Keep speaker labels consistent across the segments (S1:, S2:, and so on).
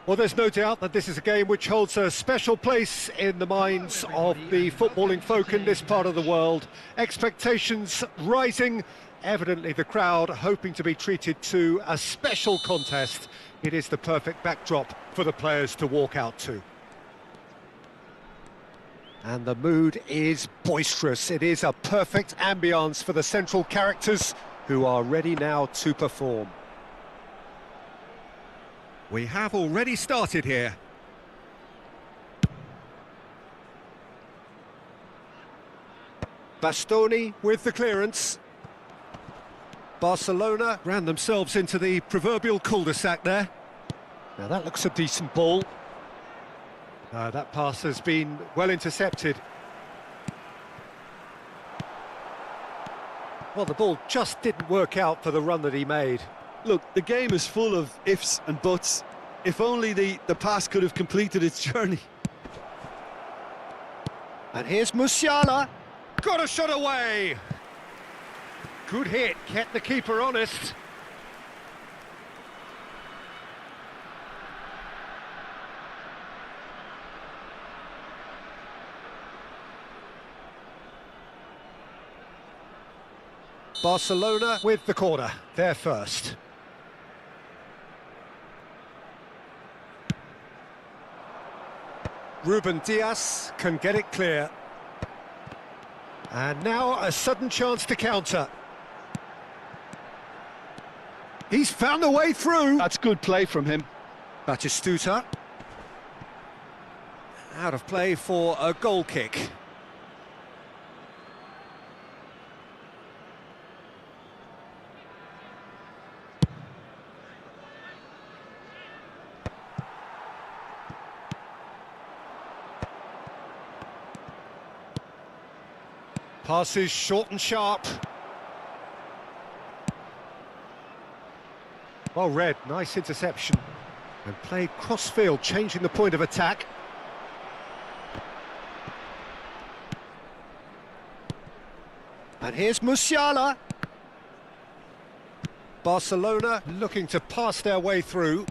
S1: Well, there's no doubt that this is a game which holds a special place in the minds of the footballing folk in this part of the world. Expectations rising, evidently the crowd hoping to be treated to a special contest. It is the perfect backdrop for the players to walk out to. And the mood is boisterous. It is a perfect ambience for the central characters who are ready now to perform. We have already started here. Bastoni with the clearance. Barcelona ran themselves into the proverbial cul-de-sac there. Now that looks a decent ball. That pass has been well intercepted. Well, the ball just didn't work out for the run that he made.
S2: Look, the game is full of ifs and buts. If only the pass could have completed its journey.
S1: And here's Musiala. Got a shot away. Good hit, kept the keeper honest. Barcelona with the corner, they're first. Ruben Dias can get it clear. And now a sudden chance to counter. He's found a way through.
S2: That's good play from him.
S1: Batistuta. Out of play for a goal kick. Passes short and sharp. Well read, nice interception. And played cross-field, changing the point of attack. And here's Musiala. Barcelona looking to pass their way through.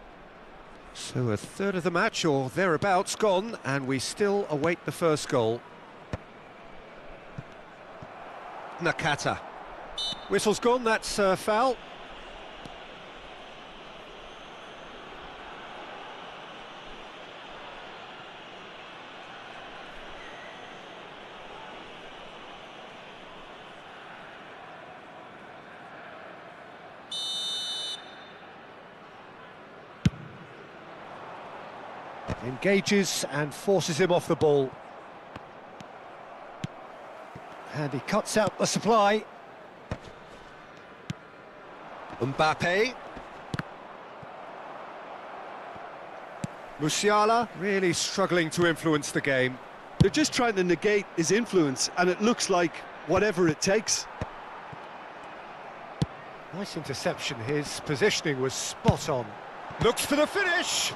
S1: So a third of the match, or thereabouts, gone, and we still await the first goal. Nakata. Whistle's gone, that's a foul. Engages and forces him off the ball. And he cuts out the supply. Mbappe. Musiala really struggling to influence the game.
S2: They're just trying to negate his influence, and it looks like whatever it takes.
S1: Nice interception, his positioning was spot on. Looks for the finish!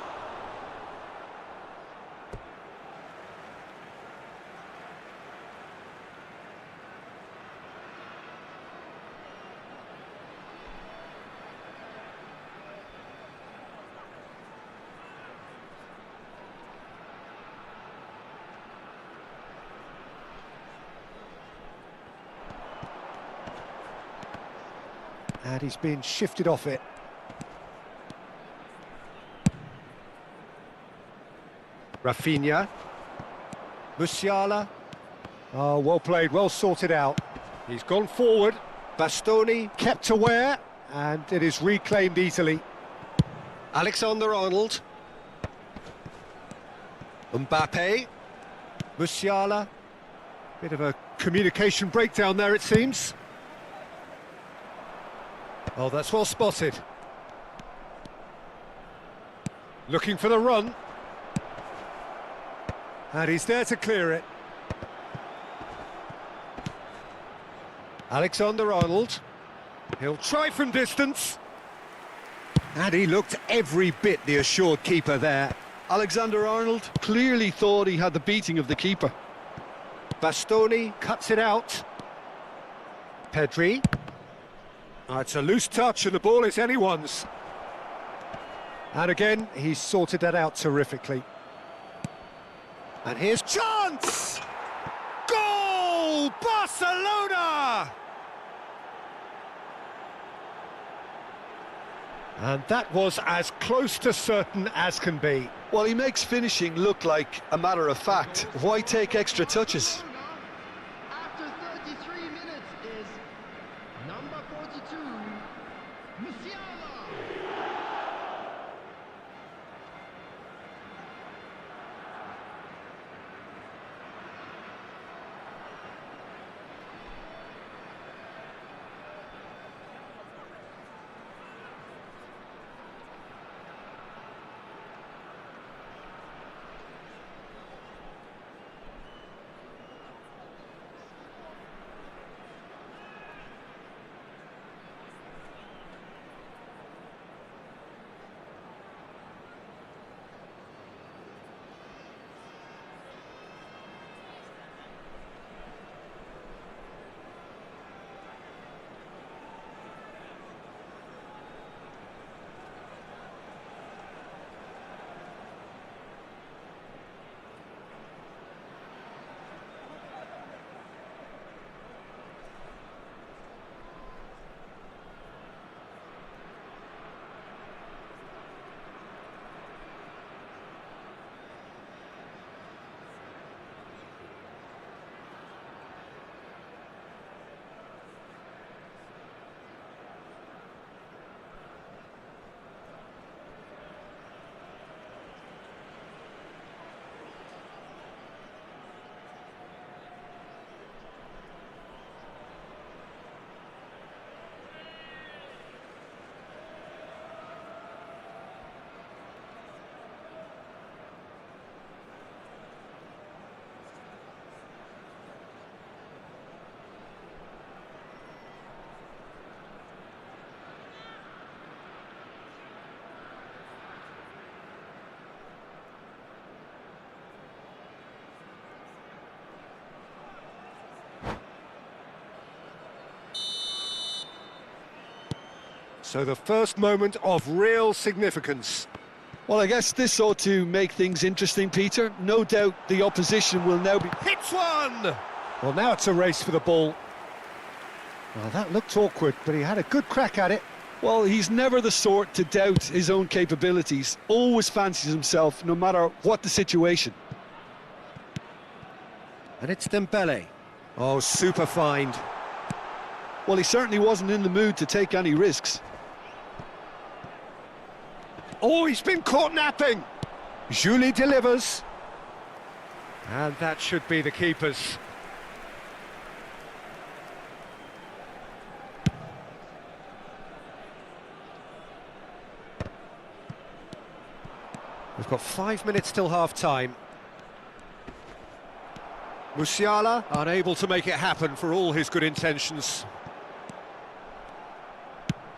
S1: And he's been shifted off it. Rafinha. Musiala. Oh, well played, well sorted out. He's gone forward. Bastoni kept aware, and it is reclaimed easily. Alexander-Arnold. Mbappe. Musiala. Bit of a communication breakdown there, it seems. Oh, that's well spotted. Looking for the run. And he's there to clear it. Alexander-Arnold. He'll try from distance. And he looked every bit the assured keeper there.
S2: Alexander-Arnold clearly thought he had the beating of the keeper.
S1: Bastoni cuts it out. Pedri. Oh, it's a loose touch and the ball is anyone's. And again, he's sorted that out terrifically. And here's chance! Goal! Barcelona! And that was as close to certain as can be.
S2: Well, he makes finishing look like a matter of fact. Why take extra touches?
S3: After 33 minutes is number 42, Musiala.
S1: So the first moment of real significance.
S2: Well, I guess this ought to make things interesting, Peter. No doubt the opposition will now be...
S1: Hits one! Well, now it's a race for the ball. Well, that looked awkward, but he had a good crack at it.
S2: Well, he's never the sort to doubt his own capabilities. Always fancies himself, no matter what the situation.
S1: And it's Dembele. Oh, super find.
S2: Well, he certainly wasn't in the mood to take any risks.
S1: Oh, he's been caught napping. Julie delivers. And that should be the keeper's. We've got 5 minutes till half-time. Musiala unable to make it happen for all his good intentions.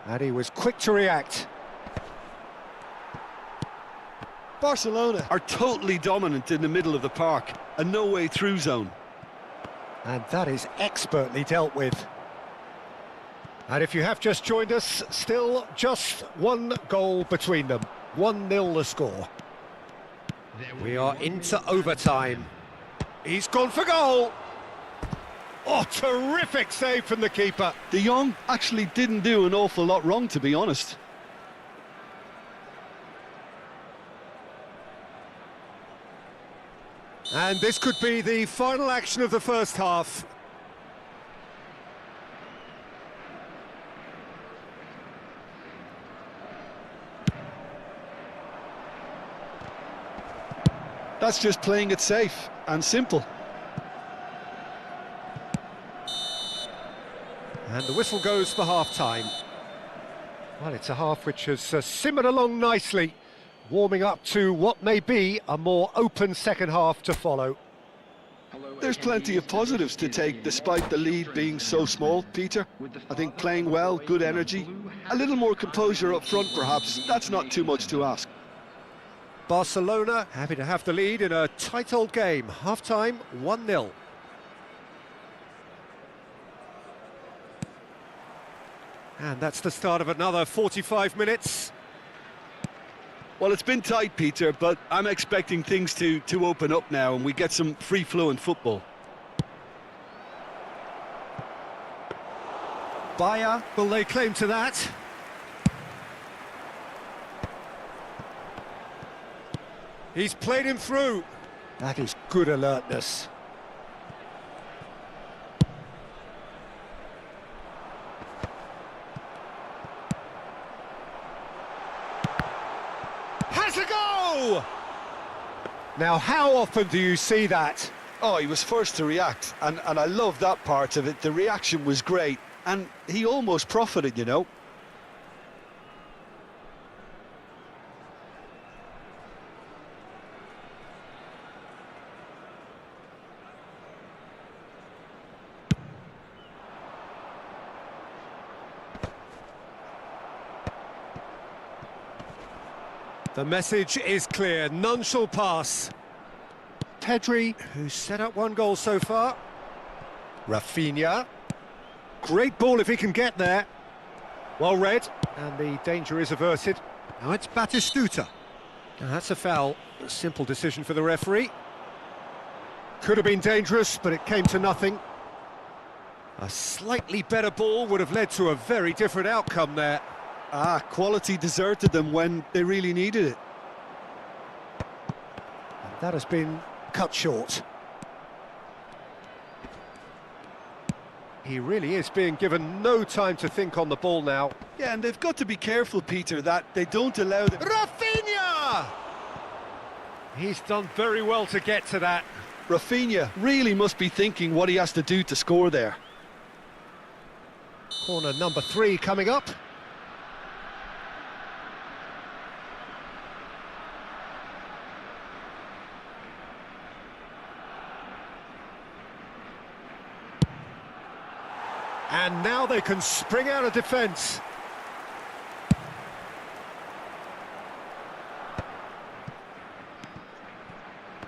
S1: And he was quick to react.
S2: Barcelona are totally dominant in the middle of the park, a no-way through zone.
S1: And that is expertly dealt with. And if you have just joined us, still just one goal between them. 1-0 the score. We are into overtime. He's gone for goal. Oh, terrific save from the keeper.
S2: De Jong actually didn't do an awful lot wrong, to be honest.
S1: And this could be the final action of the first half.
S2: That's just playing it safe and simple.
S1: And the whistle goes for half-time. Well, it's a half which has simmered along nicely, warming up to what may be a more open second half to follow.
S2: There's plenty of positives to take despite the lead being so small, Peter. I think playing well, good energy, a little more composure up front perhaps, that's not too much to ask.
S1: Barcelona happy to have the lead in a tight old game. Half-time, 1-0. And that's the start of another 45 minutes.
S2: Well, it's been tight, Peter, but I'm expecting things to open up now and we get some free-flowing football.
S1: Bayer will lay claim to that. He's played him through. That is good alertness. Has a go! Now, how often do you see that?
S2: Oh, he was first to react, and I love that part of it. The reaction was great, and he almost profited, you know.
S1: The message is clear, none shall pass. Pedri, who's set up one goal so far. Rafinha. Great ball if he can get there. Well read, and the danger is averted. Now it's Batistuta. Now that's a foul. A simple decision for the referee. Could have been dangerous, but it came to nothing. A slightly better ball would have led to a very different outcome there.
S2: Ah, quality deserted them when they really needed it.
S1: And that has been cut short. He really is being given no time to think on the ball now.
S2: Yeah, and they've got to be careful, Peter, that they don't allow the...
S1: Rafinha! He's done very well to get to that.
S2: Rafinha really must be thinking what he has to do to score there.
S1: Corner number 3 coming up. And now they can spring out of defence.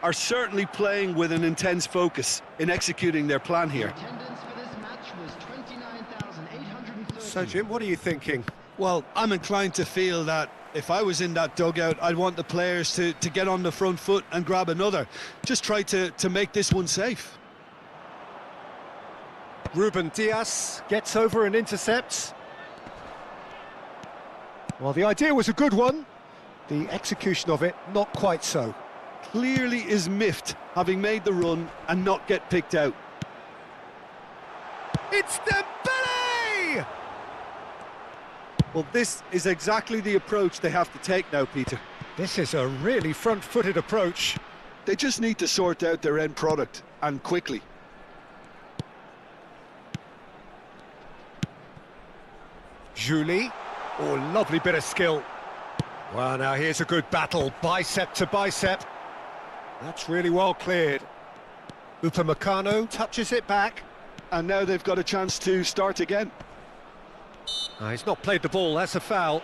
S2: Are certainly playing with an intense focus in executing their plan here.
S3: Attendance for this match was 29,830.
S1: So, Jim, what are you thinking?
S2: Well, I'm inclined to feel that if I was in that dugout, I'd want the players to get on the front foot and grab another. Just try to make this one safe.
S1: Ruben Dias gets over and intercepts. Well, the idea was a good one. The execution of it, not quite so.
S2: Clearly is miffed, having made the run and not get picked out.
S1: It's Dembele!
S2: Well, this is exactly the approach they have to take now, Peter.
S1: This is a really front-footed approach.
S2: They just need to sort out their end product, and quickly.
S1: Julie. Oh, lovely bit of skill. Well, now here's a good battle, bicep to bicep. That's really well cleared. Upamecano touches it back.
S2: And now they've got a chance to start again.
S1: He's not played the ball, that's a foul.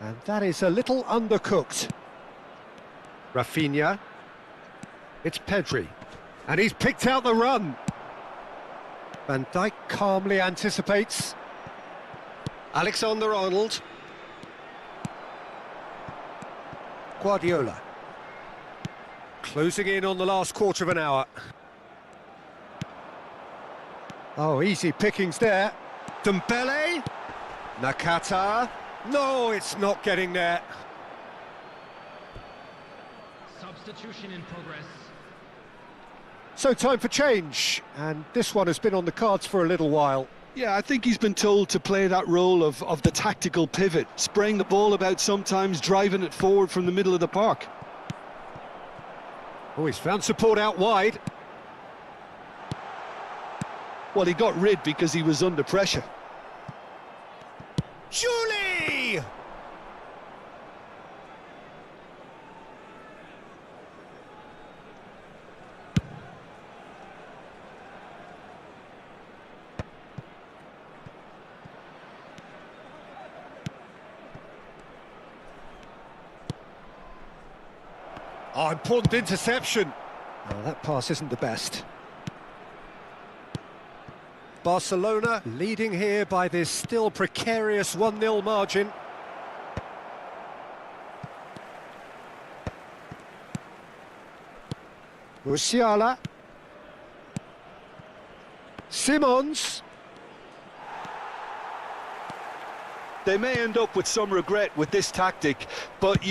S1: And that is a little undercooked. Rafinha. It's Pedri. And he's picked out the run. Van Dijk calmly anticipates. Alexander-Arnold. Guardiola. Closing in on the last quarter of an hour. Oh, easy pickings there. Dembele. Nakata. No, it's not getting there.
S3: Substitution in progress.
S1: So time for change, and this one has been on the cards for a little while.
S2: Yeah, I think he's been told to play that role of the tactical pivot, spraying the ball about sometimes, driving it forward from the middle of the park.
S1: Oh, he's found support out wide.
S2: Well, he got rid because he was under pressure.
S1: Julie! Oh, important interception. Oh, that pass isn't the best. Barcelona leading here by this still precarious 1-0 margin. Musiala. Simons.
S2: They may end up with some regret with this tactic, but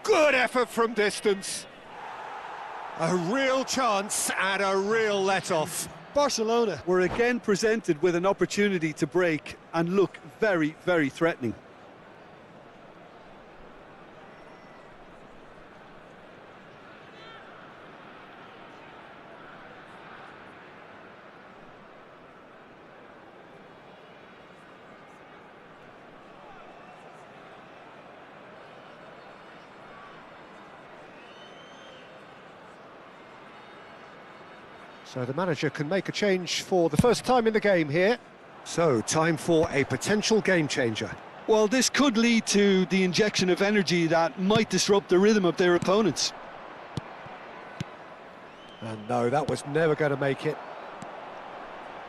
S1: Good effort from distance. A real chance and a real let-off.
S2: Barcelona were again presented with an opportunity to break and look very, very threatening.
S1: So the manager can make a change for the first time in the game here. So, time for a potential game changer.
S2: Well, this could lead to the injection of energy that might disrupt the rhythm of their opponents.
S1: And no, that was never going to make it.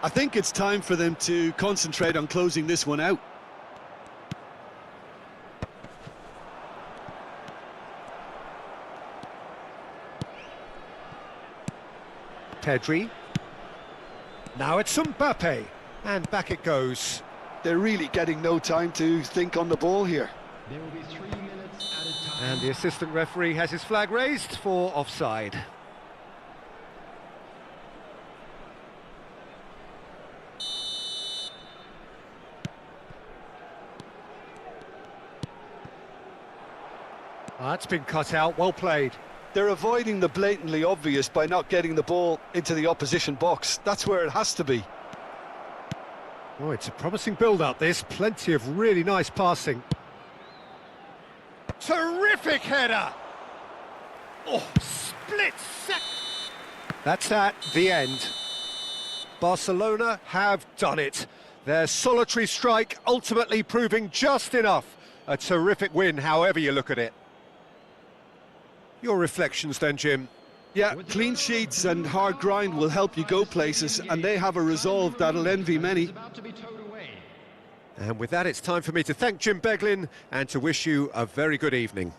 S2: I think it's time for them to concentrate on closing this one out.
S1: Pedri. Now it's Mbappe. And back it goes.
S2: They're really getting no time to think on the ball here.
S3: There will be 3 minutes added time.
S1: And the assistant referee has his flag raised for offside. That's been cut out, well played.
S2: They're avoiding the blatantly obvious by not getting the ball into the opposition box. That's where it has to be.
S1: Oh, it's a promising build-up, this. Plenty of really nice passing. Terrific header! Oh, split second. That's at the end. Barcelona have done it. Their solitary strike ultimately proving just enough. A terrific win, however you look at it. Your reflections then, Jim?
S2: Yeah, clean sheets and hard grind will help you go places, and they have a resolve that'll envy many.
S3: About to be towed away.
S1: And with that, it's time for me to thank Jim Beglin and to wish you a very good evening.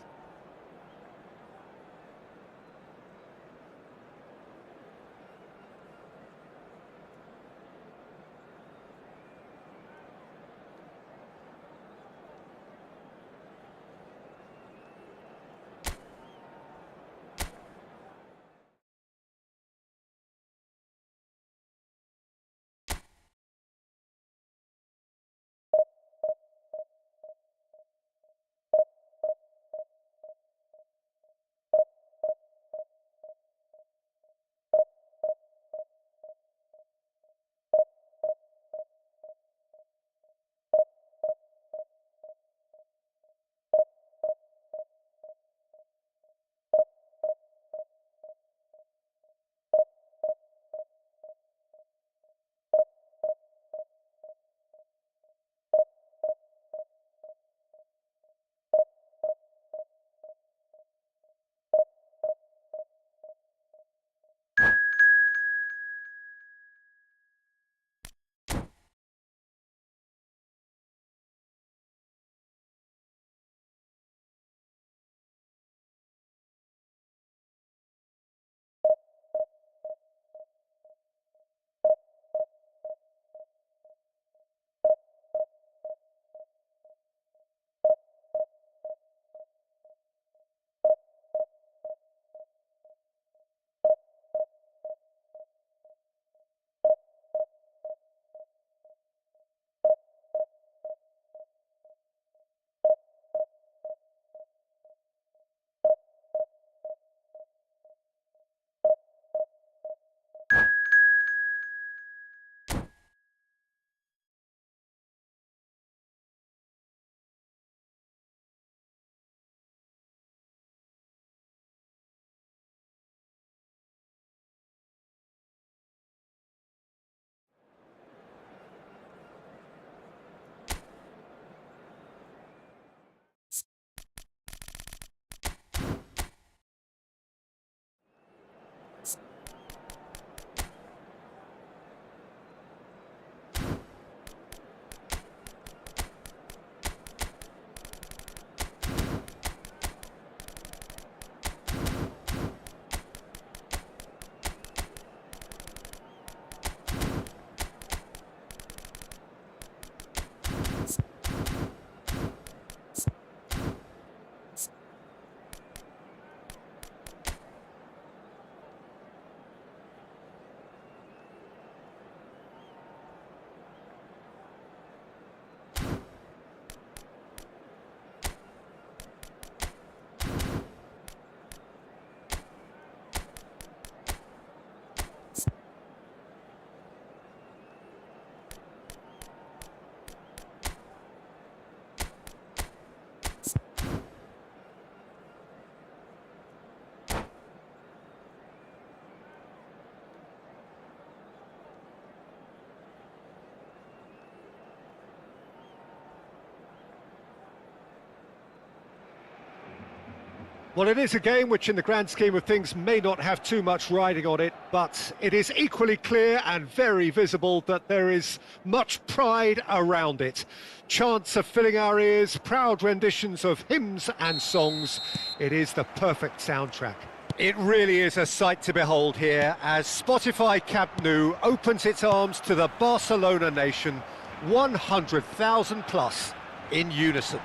S1: Well, it is a game which in the grand scheme of things may not have too much riding on it, but it is equally clear and very visible that there is much pride around it. Chants are filling our ears, proud renditions of hymns and songs. It is the perfect soundtrack. It really is a sight to behold here as Spotify Camp Nou opens its arms to the Barcelona nation, 100,000 plus in unison.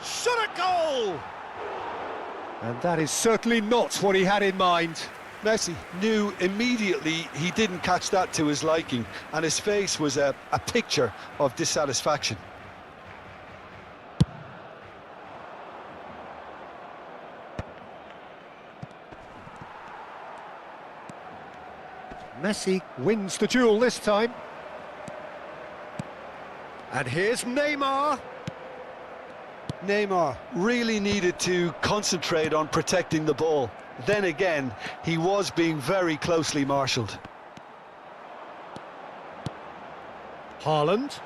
S1: Shot at goal! And that is certainly not what he had in mind.
S2: Messi knew immediately he didn't catch that to his liking, and his face was a picture of dissatisfaction.
S1: Messi wins the duel this time. And here's Neymar.
S2: Neymar really needed to concentrate on protecting the ball. Then again, he was being very closely marshalled.
S1: Haaland.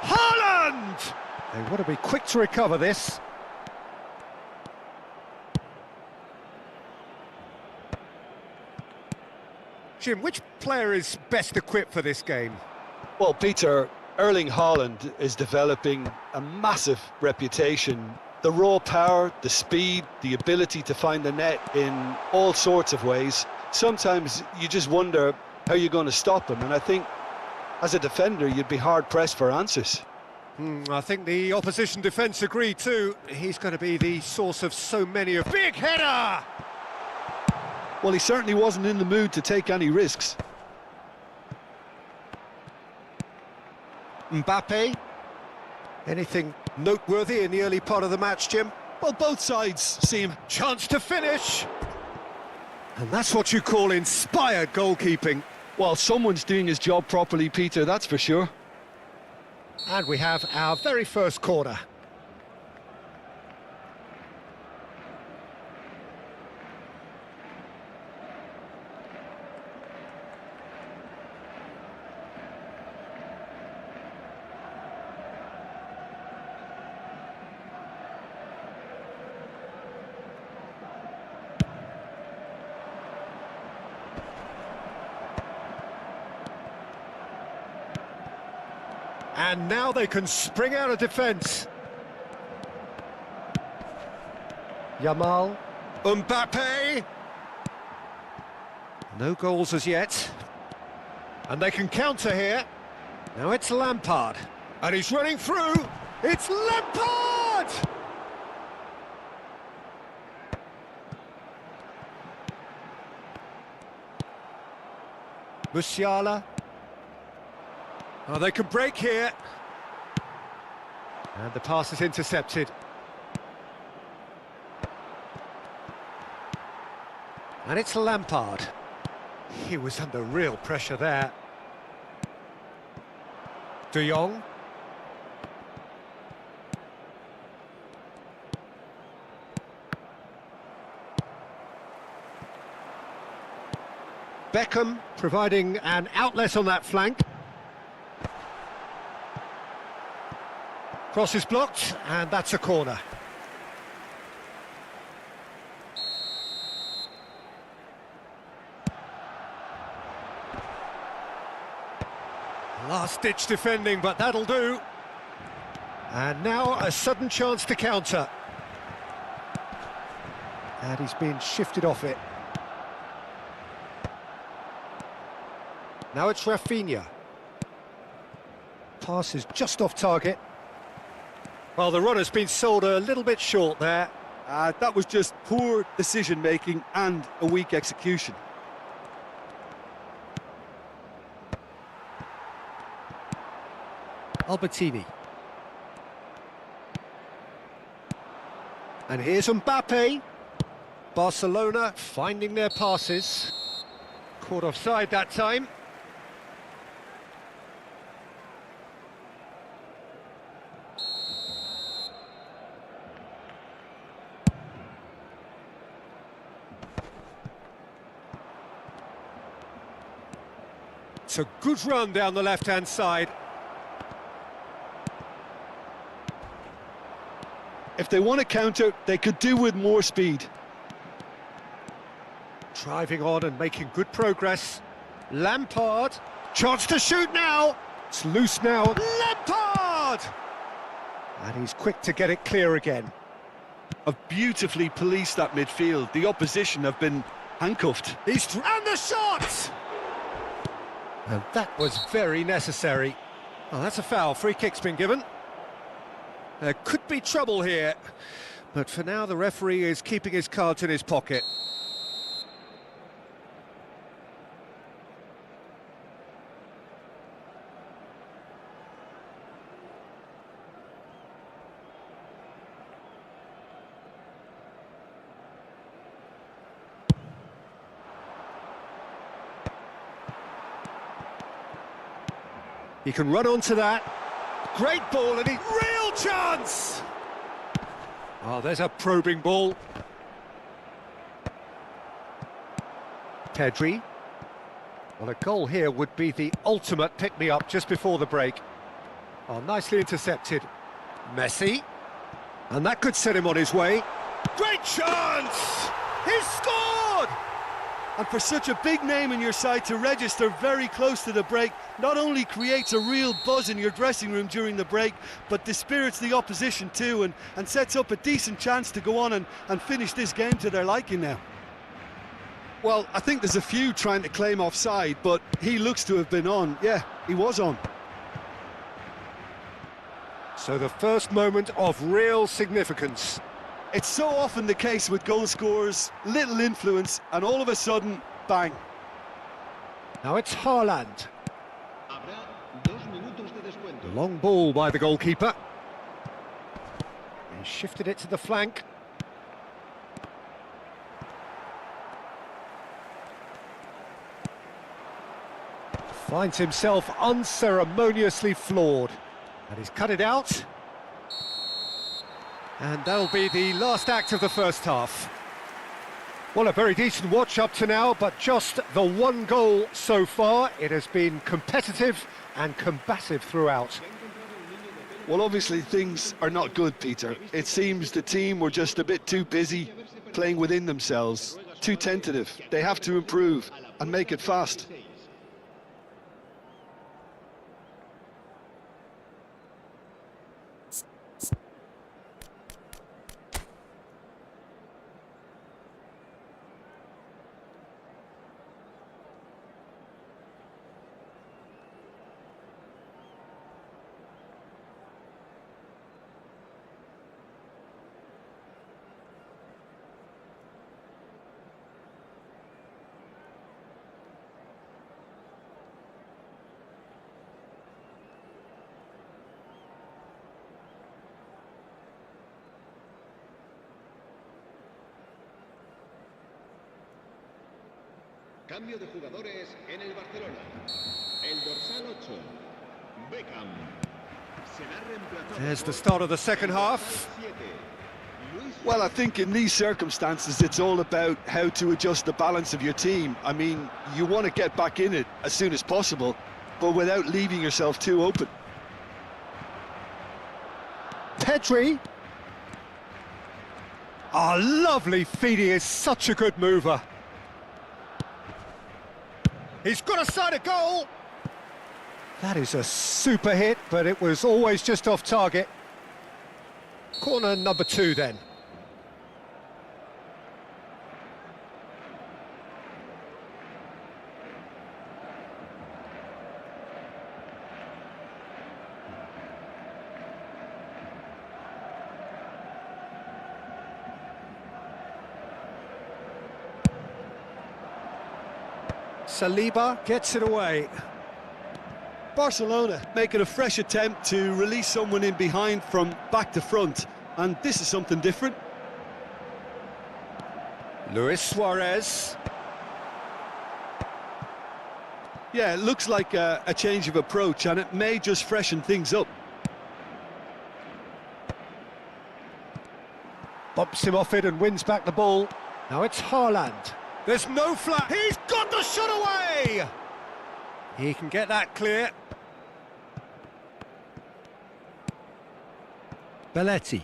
S1: Haaland! They want to be quick to recover this. Jim, which player is best equipped for this game?
S2: Well, Peter, Erling Haaland is developing a massive reputation. The raw power, the speed, the ability to find the net in all sorts of ways. Sometimes you just wonder how you're going to stop him, and I think as a defender you'd be hard-pressed for answers.
S1: I think the opposition defence agree too. He's going to be the source of so many of... Big header!
S2: Well, he certainly wasn't in the mood to take any risks.
S1: Mbappe. Anything noteworthy in the early part of the match, Jim?
S2: Well, both sides seem...
S1: Chance to finish! And that's what you call inspired goalkeeping.
S2: Well, someone's doing his job properly, Peter, that's for sure.
S1: And we have our very first corner. And now they can spring out of defence. Yamal. Mbappe. No goals as yet. And they can counter here. Now it's Lampard. And he's running through. It's Lampard! Musiala. Oh, they can break here. And the pass is intercepted. And it's Lampard. He was under real pressure there. De Jong. Beckham providing an outlet on that flank. Cross is blocked, and that's a corner. Last-ditch defending, but that'll do. And now a sudden chance to counter. And he's been shifted off it. Now it's Rafinha. Pass is just off target. Well, the runner's been sold a little bit short there.
S2: That was just poor decision-making and a weak execution.
S1: Albertini. And here's Mbappe. Barcelona finding their passes. Caught offside that time. It's a good run down the left-hand side.
S2: If they want to counter, they could do with more speed.
S1: Driving on and making good progress. Lampard. Chance to shoot now. It's loose now. Lampard! And he's quick to get it clear again.
S2: Have beautifully policed that midfield. The opposition have been handcuffed.
S1: And the shot! And that was very necessary. Oh, that's a foul. Free kick's been given. There could be trouble here. But for now, the referee is keeping his cards in his pocket. He can run onto that. Great ball, and real chance! Oh, there's a probing ball. Pedri. Well, a goal here would be the ultimate pick-me-up just before the break. Oh, nicely intercepted. Messi. And that could set him on his way. Great chance! He's scored!
S2: And for such a big name in your side to register very close to the break, not only creates a real buzz in your dressing room during the break, but dispirits the opposition too, and sets up a decent chance to go on and finish this game to their liking now. Well, I think there's a few trying to claim offside, but he looks to have been on. Yeah, he was on.
S1: So the first moment of real significance.
S2: It's so often the case with goal scorers, little influence, and all of a sudden, bang.
S1: Now it's Haaland. Long ball by the goalkeeper. He shifted it to the flank. Finds himself unceremoniously floored. And he's cut it out. And that'll be the last act of the first half. Well, a very decent watch up to now, but just the one goal so far. It has been competitive and combative throughout.
S2: Well, obviously things are not good, Peter. It seems the team were just a bit too busy playing within themselves, too tentative. They have to improve and make it fast.
S4: Cambio de jugadores en el Barcelona. El dorsal 8, Beckham. Será reemplazado.
S1: There's the start of the second half.
S2: Well, I think in these circumstances, it's all about how to adjust the balance of your team. I mean, you want to get back in it as soon as possible, but without leaving yourself too open.
S1: Pedri. Oh, lovely feed. He is such a good mover. He's got a side of goal. That is a super hit, but it was always just off target. Corner number 2 then. Saliba gets it away.
S2: Barcelona making a fresh attempt to release someone in behind from back to front, and this is something different.
S1: Luis Suarez.
S2: Yeah, it looks like a change of approach, and it may just freshen things up.
S1: Bumps him off it and wins back the ball. Now it's Haaland. There's no flat. He's got the shot away! He can get that clear. Belletti.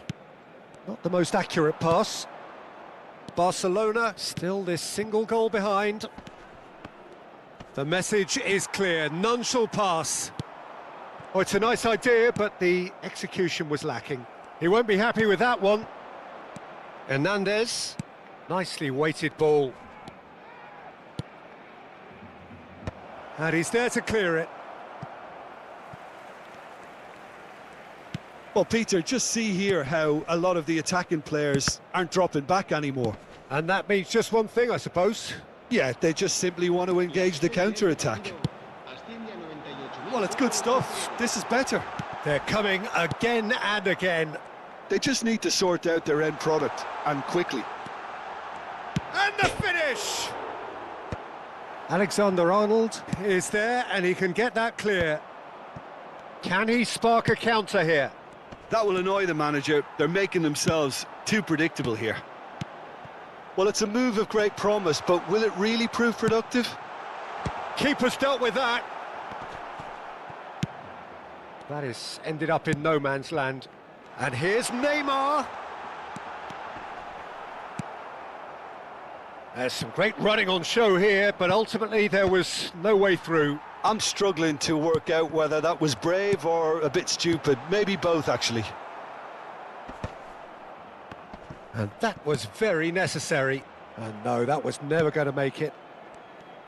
S1: Not the most accurate pass. Barcelona still this single goal behind. The message is clear, none shall pass. Oh, it's a nice idea, but the execution was lacking. He won't be happy with that one. Hernandez, nicely weighted ball. And he's there to clear it.
S2: Well, Peter, just see here how a lot of the attacking players aren't dropping back anymore.
S1: And that means just one thing, I suppose.
S2: Yeah, they just simply want to engage the counter-attack. Well, it's good stuff. This is better.
S1: They're coming again and again.
S2: They just need to sort out their end product, and quickly.
S1: And the finish! Alexander-Arnold is there, and he can get that clear. Can he spark a counter here?
S2: That will annoy the manager. They're making themselves too predictable here. Well, it's a move of great promise, but will it really prove productive?
S1: Keeper's dealt with that. That is ended up in no man's land. And here's Neymar. There's some great running on show here, but ultimately there was no way through.
S2: I'm struggling to work out whether that was brave or a bit stupid. Maybe both, actually.
S1: And that was very necessary. And no, that was never going to make it.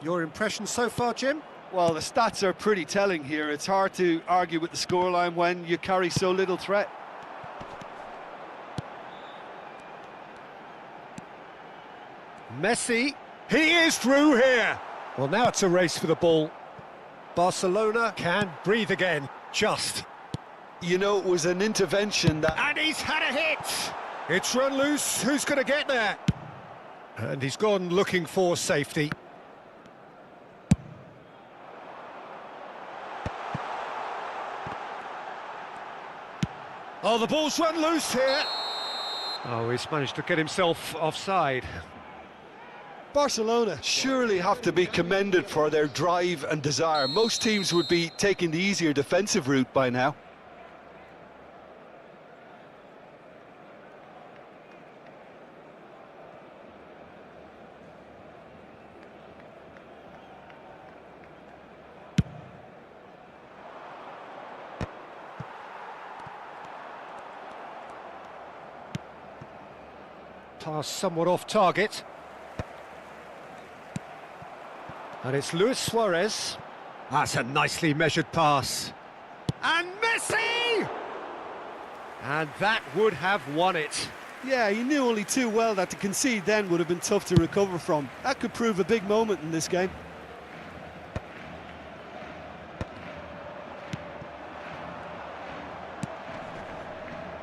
S1: Your impression so far, Jim?
S2: Well, the stats are pretty telling here. It's hard to argue with the scoreline when you carry so little threat.
S1: Messi, he is through here. Well, now it's a race for the ball. Barcelona can breathe again, just.
S2: You know, it was an intervention that...
S1: And he's had a hit! It's run loose, who's going to get there? And he's gone looking for safety. Oh, the ball's run loose here. Oh, he's managed to get himself offside.
S2: Barcelona surely have to be commended for their drive and desire. Most teams would be taking the easier defensive route by now.
S1: Pass somewhat off target. And it's Luis Suarez. That's a nicely measured pass. And Messi! And that would have won it.
S2: Yeah, he knew only too well that to concede then would have been tough to recover from. That could prove a big moment in this game.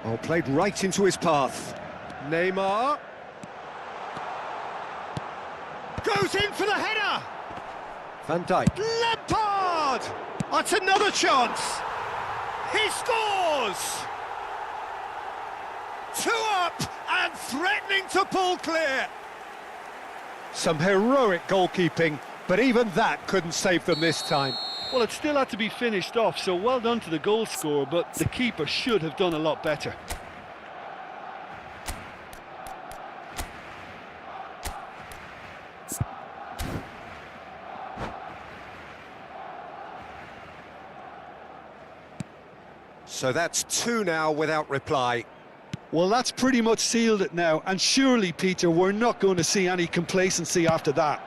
S1: Oh, played right into his path. Neymar. Goes in for the header! Van Dijk. Lampard! That's another chance! He scores! 2 up and threatening to pull clear. Some heroic goalkeeping, but even that couldn't save them this time.
S2: Well, it still had to be finished off, so well done to the goal scorer, but the keeper should have done a lot better.
S1: So that's 2 now without reply.
S2: Well, that's pretty much sealed it now, and surely, Peter, we're not going to see any complacency after that.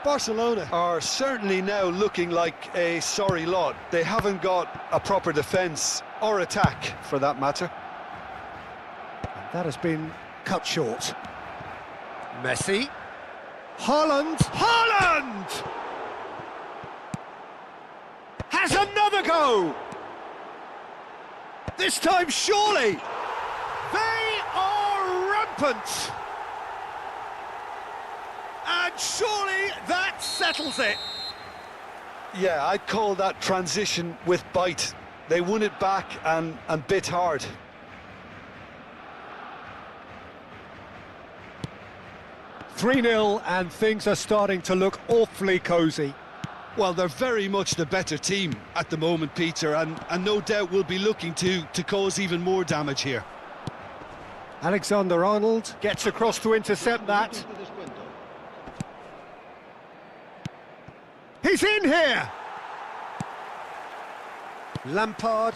S2: Barcelona are certainly now looking like a sorry lot. They haven't got a proper defence, or attack, for that matter.
S1: And that has been cut short. Messi. Haaland has another go. This time, surely. They are rampant. And surely that settles it.
S2: Yeah, I'd call that transition with bite. They won it back and bit hard.
S1: "3-0 and things are starting to look awfully cosy.
S2: Well, they're very much the better team at the moment, Peter, and no doubt will be looking to cause even more damage here.
S1: Alexander-Arnold gets across to intercept that. He's in here! Lampard.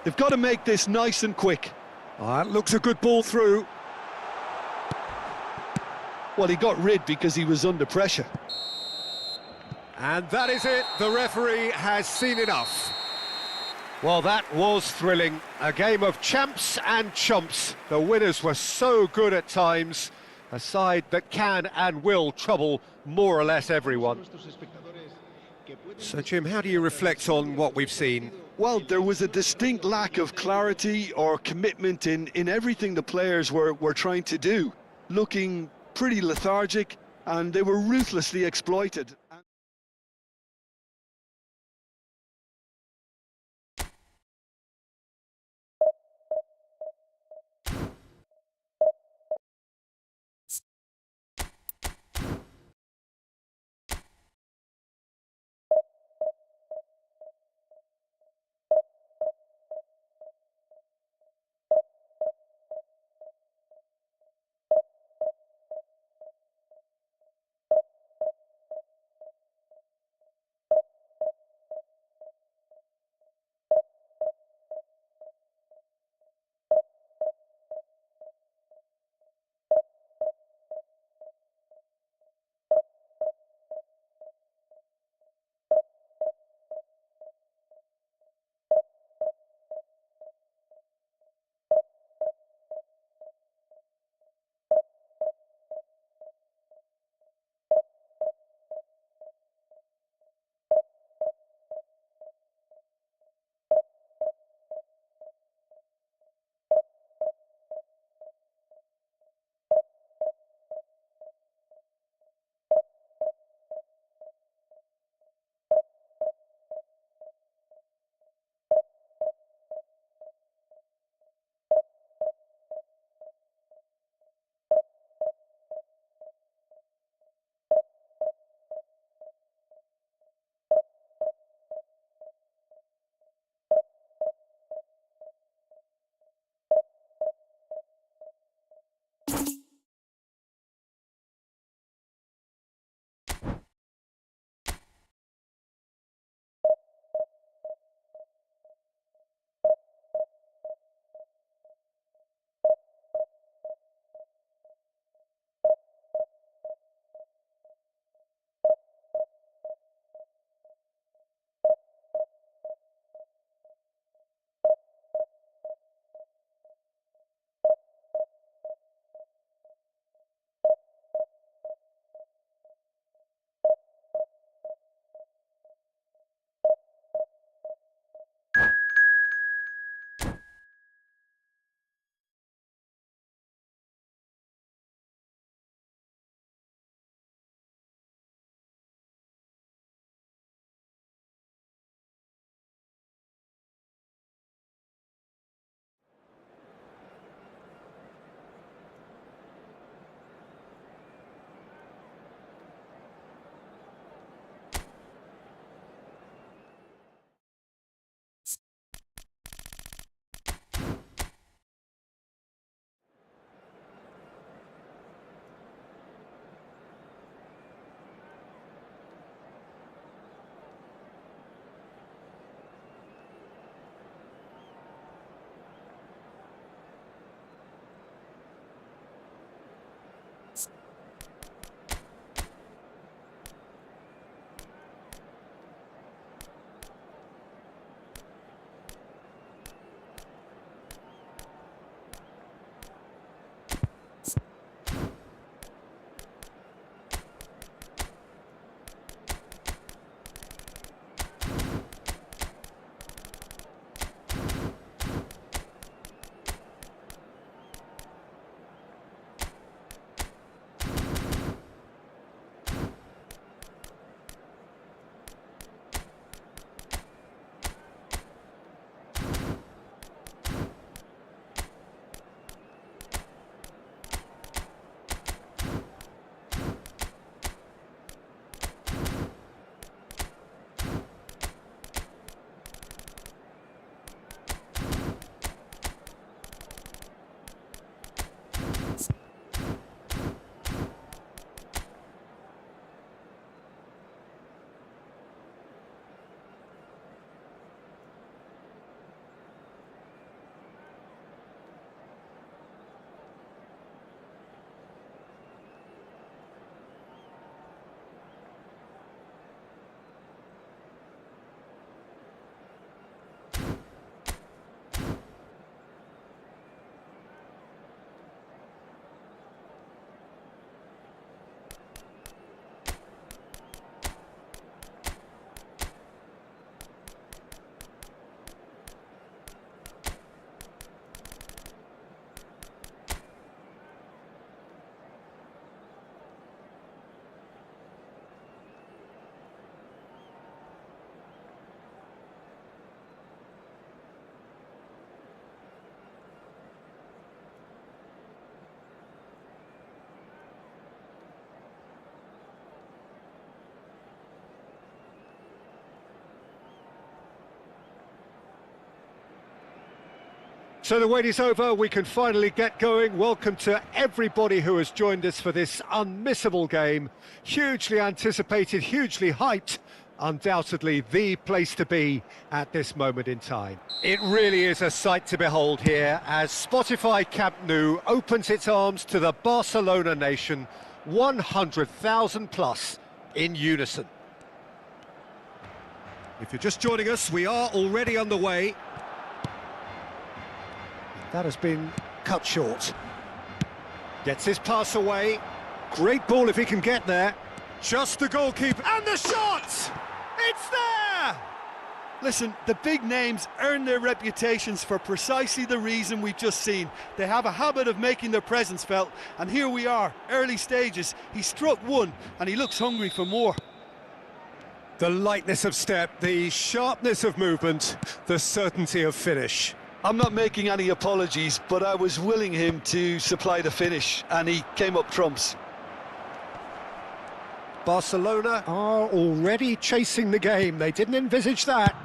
S2: They've got to make this nice and quick.
S1: That looks a good ball through.
S2: Well, he got rid because he was under pressure.
S1: And that is it. The referee has seen enough. Well, that was thrilling. A game of champs and chumps. The winners were so good at times. A side that can and will trouble more or less everyone. So, Jim, how do you reflect on what we've seen?
S2: Well, there was a distinct lack of clarity or commitment in everything the players were trying to do. Looking pretty lethargic, and they were ruthlessly exploited.
S1: So the wait is over, we can finally get going. Welcome to everybody who has joined us for this unmissable game. Hugely anticipated, hugely hyped. Undoubtedly the place to be at this moment in time. It really is a sight to behold here as Spotify Camp Nou opens its arms to the Barcelona nation, 100,000 plus in unison. If you're just joining us, we are already underway. That has been cut short. Gets his pass away. Great ball if he can get there. Just the goalkeeper. And the shot! It's there!
S2: Listen, the big names earn their reputations for precisely the reason we've just seen. They have a habit of making their presence felt, and here we are, early stages. He struck one, and he looks hungry for more.
S1: The lightness of step, the sharpness of movement, the certainty of finish.
S2: I'm not making any apologies, but I was willing him to supply the finish, and he came up trumps.
S1: Barcelona are already chasing the game. They didn't envisage that.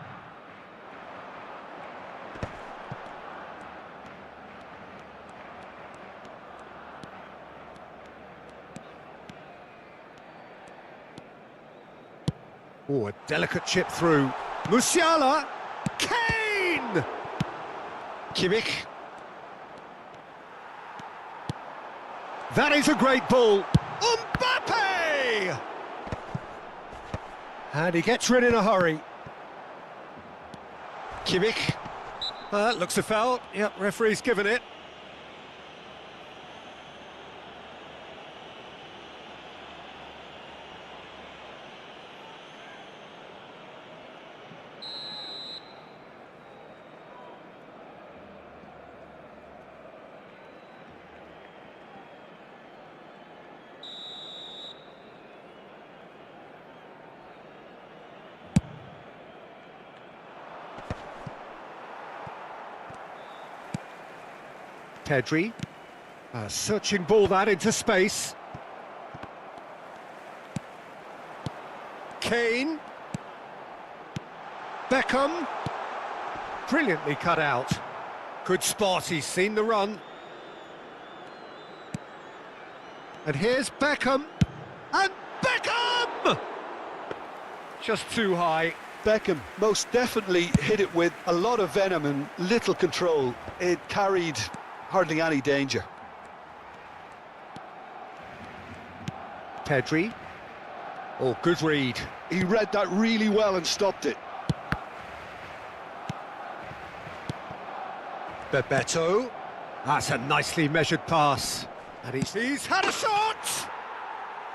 S1: Oh, a delicate chip through. Musiala! Kane! Kimmich. That is a great ball. Mbappe! And he gets rid in a hurry. Kimmich. Looks a foul. Yep, referee's given it. Pedri, a searching ball that into space. Kane. Beckham. Brilliantly cut out. Good spot, he's seen the run. And here's Beckham. And Beckham! Just too high.
S2: Beckham most definitely hit it with a lot of venom and little control. It carried hardly any danger.
S1: Pedri. Oh, good read.
S2: He read that really well and stopped it.
S1: Bebeto. That's a nicely measured pass. And he's had a shot!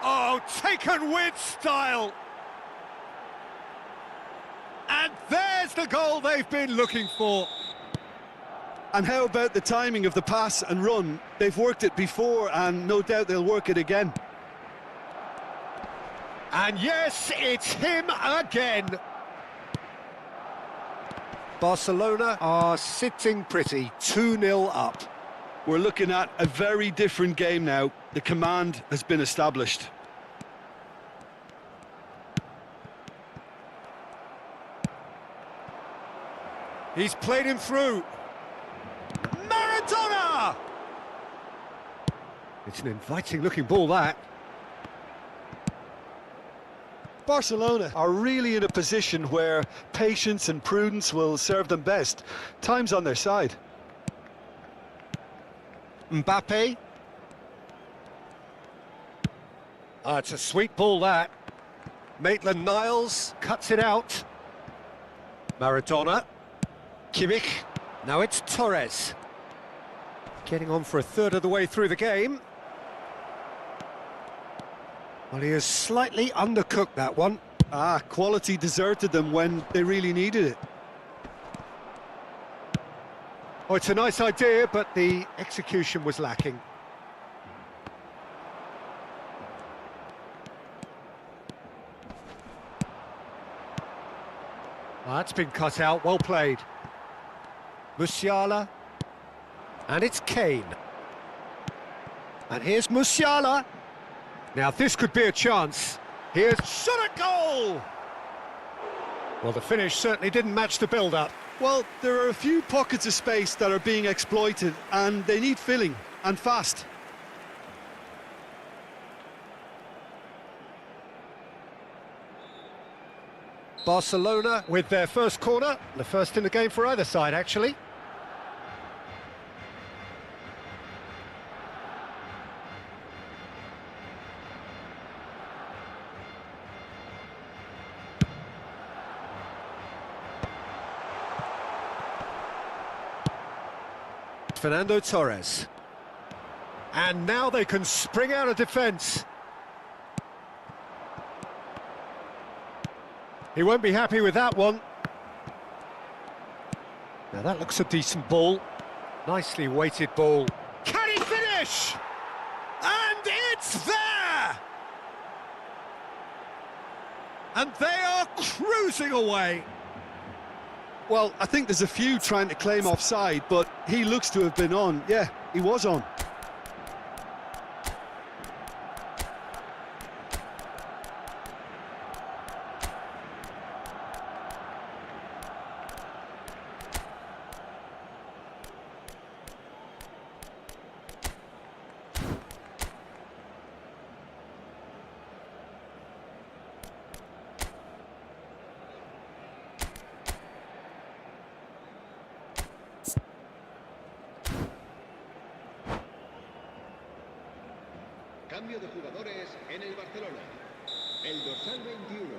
S1: Oh, taken with style. And there's the goal they've been looking for.
S2: And how about the timing of the pass and run? They've worked it before and no doubt they'll work it again.
S1: And yes, it's him again. Barcelona are sitting pretty, 2-0 up.
S2: We're looking at a very different game now. The command has been established.
S1: He's played him through. Maradona! It's an inviting-looking ball, that.
S2: Barcelona are really in a position where patience and prudence will serve them best. Time's on their side.
S1: Mbappe. It's a sweet ball, that. Maitland-Niles cuts it out. Maradona. Kimmich. Now it's Torres. Getting on for a third of the way through the game. Well, he has slightly undercooked that one.
S2: Quality deserted them when they really needed it.
S1: Oh, it's a nice idea, but the execution was lacking. That's been cut out, well played. Musiala. And it's Kane. And here's Musiala. Now this could be a chance. Here's shot at goal! Well, the finish certainly didn't match the build-up.
S2: Well, there are a few pockets of space that are being exploited, and they need filling, and fast.
S1: Barcelona with their first corner, the first in the game for either side, actually. Fernando Torres. And now they can spring out of defence. He won't be happy with that one. Now that looks a decent ball. Nicely weighted ball. Can he finish? And it's there! And they are cruising away.
S2: Well, I think there's a few trying to claim offside, but he looks to have been on. Yeah, he was on.
S4: Cambio de jugadores en el Barcelona. El dorsal 21.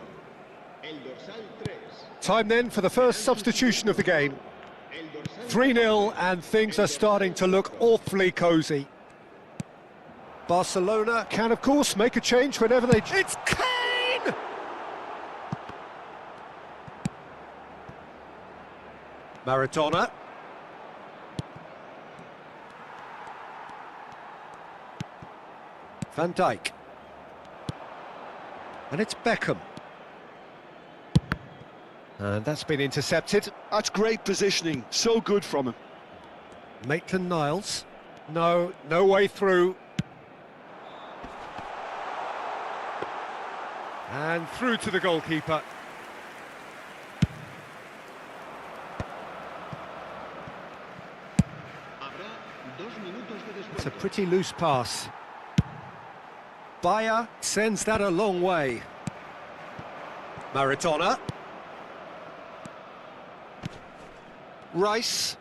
S4: El dorsal 3.
S1: Time then for the first substitution of the game. 3-0 and things are starting to look awfully cosy. Barcelona can of course make a change whenever they... It's Kane! Maradona. Van Dijk. And it's Beckham. And that's been intercepted.
S2: That's great positioning, so good from him.
S1: Maitland-Niles. No way through. And through to the goalkeeper. It's a pretty loose pass. Bayer sends that a long way. Maradona. Rice.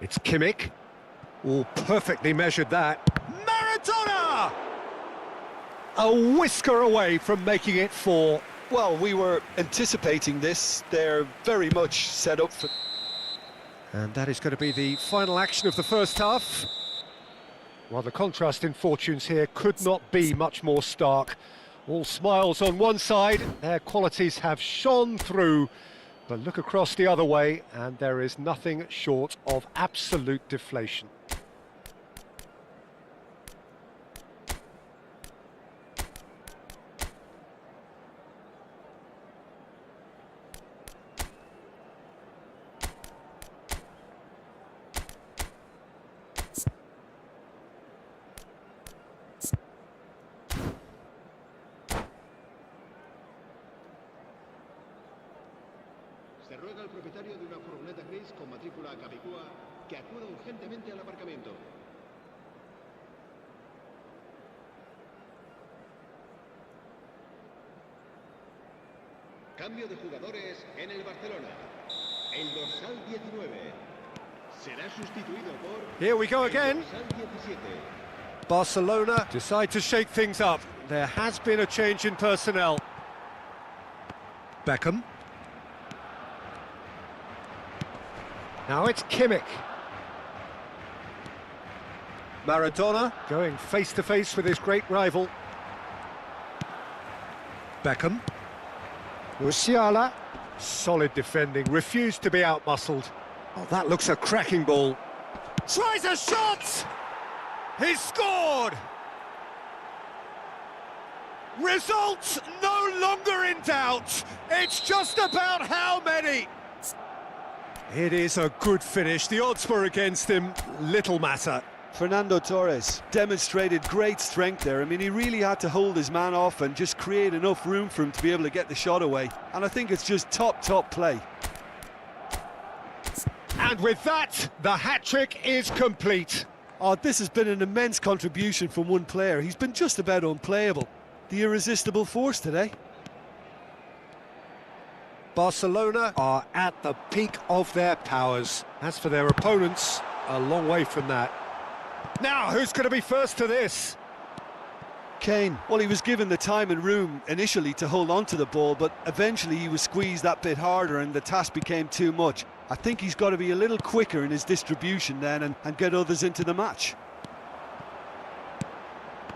S1: It's Kimmich. Oh, perfectly measured that. Maradona! A whisker away from making it 4.
S2: Well, we were anticipating this. They're very much set up for...
S1: And that is going to be the final action of the first half. Well, the contrast in fortunes here could not be much more stark. All smiles on one side, their qualities have shone through. But look across the other way, and there is nothing short of absolute deflation.
S4: Se ruega al propietario de una furgoneta gris con matrícula capicúa que acuda urgentemente al aparcamiento. Cambio de jugadores en el Barcelona. El dorsal 19 será sustituido por...
S1: Here we go again.
S4: El dorsal 17.
S1: Barcelona decide to shake things up. There has been a change in personnel. Beckham. Now it's Kimmich. Maradona going face-to-face with his great rival. Beckham. Musiala. Solid defending, refused to be out-muscled. Oh, that looks a cracking ball. Tries a shot! He's scored! Results no longer in doubt. It's just about how many. It is a good finish. The odds were against him. Little matter.
S2: Fernando Torres demonstrated great strength there. I mean, he really had to hold his man off and just create enough room for him to be able to get the shot away. And I think it's just top play.
S1: And with that, the hat-trick is complete.
S2: Oh, this has been an immense contribution from one player. He's been just about unplayable. The irresistible force today.
S1: Barcelona are at the peak of their powers. As for their opponents, a long way from that. Now, who's going to be first to this?
S2: Kane. Well, he was given the time and room initially to hold on to the ball, but eventually he was squeezed that bit harder and the task became too much. I think he's got to be a little quicker in his distribution then and get others into the match.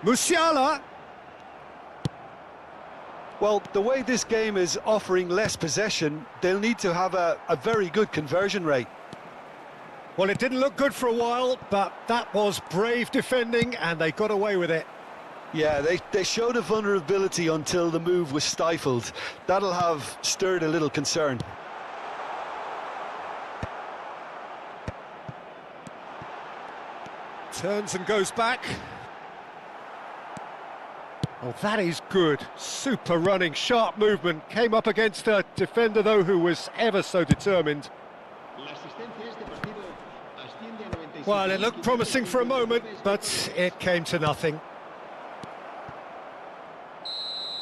S1: Musiala.
S2: Well, the way this game is offering less possession, they'll need to have a very good conversion rate.
S1: Well, it didn't look good for a while, but that was brave defending and they got away with it.
S2: Yeah, they showed a vulnerability until the move was stifled. That'll have stirred a little concern.
S1: Turns and goes back. Oh, that is good. Super running, sharp movement. Came up against a defender, though, who was ever so determined. Well, it looked promising for a moment, but it came to nothing.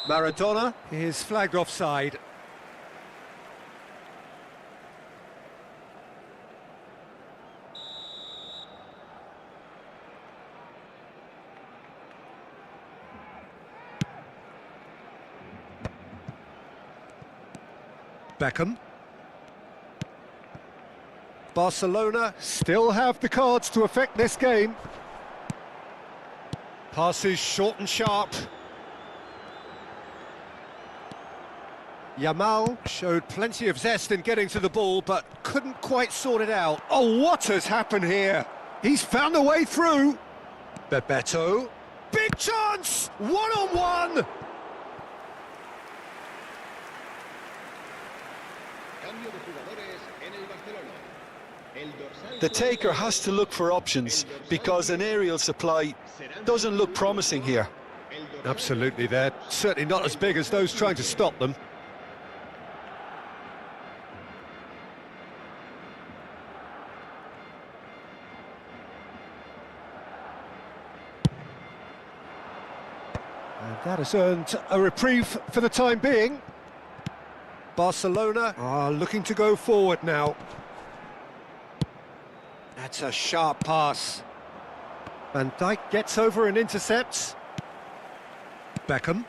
S1: Maradona is flagged offside. Beckham. Barcelona still have the cards to affect this game. Passes short and sharp. Yamal showed plenty of zest in getting to the ball, but couldn't quite sort it out. Oh, what has happened here? He's found a way through. Bebeto. Big chance! One-on-one!
S2: The taker has to look for options because an aerial supply doesn't look promising here.
S1: Absolutely, they're certainly not as big as those trying to stop them. And that has earned a reprieve for the time being. Barcelona are looking to go forward now. That's a sharp pass. Van Dijk gets over and intercepts. Beckham.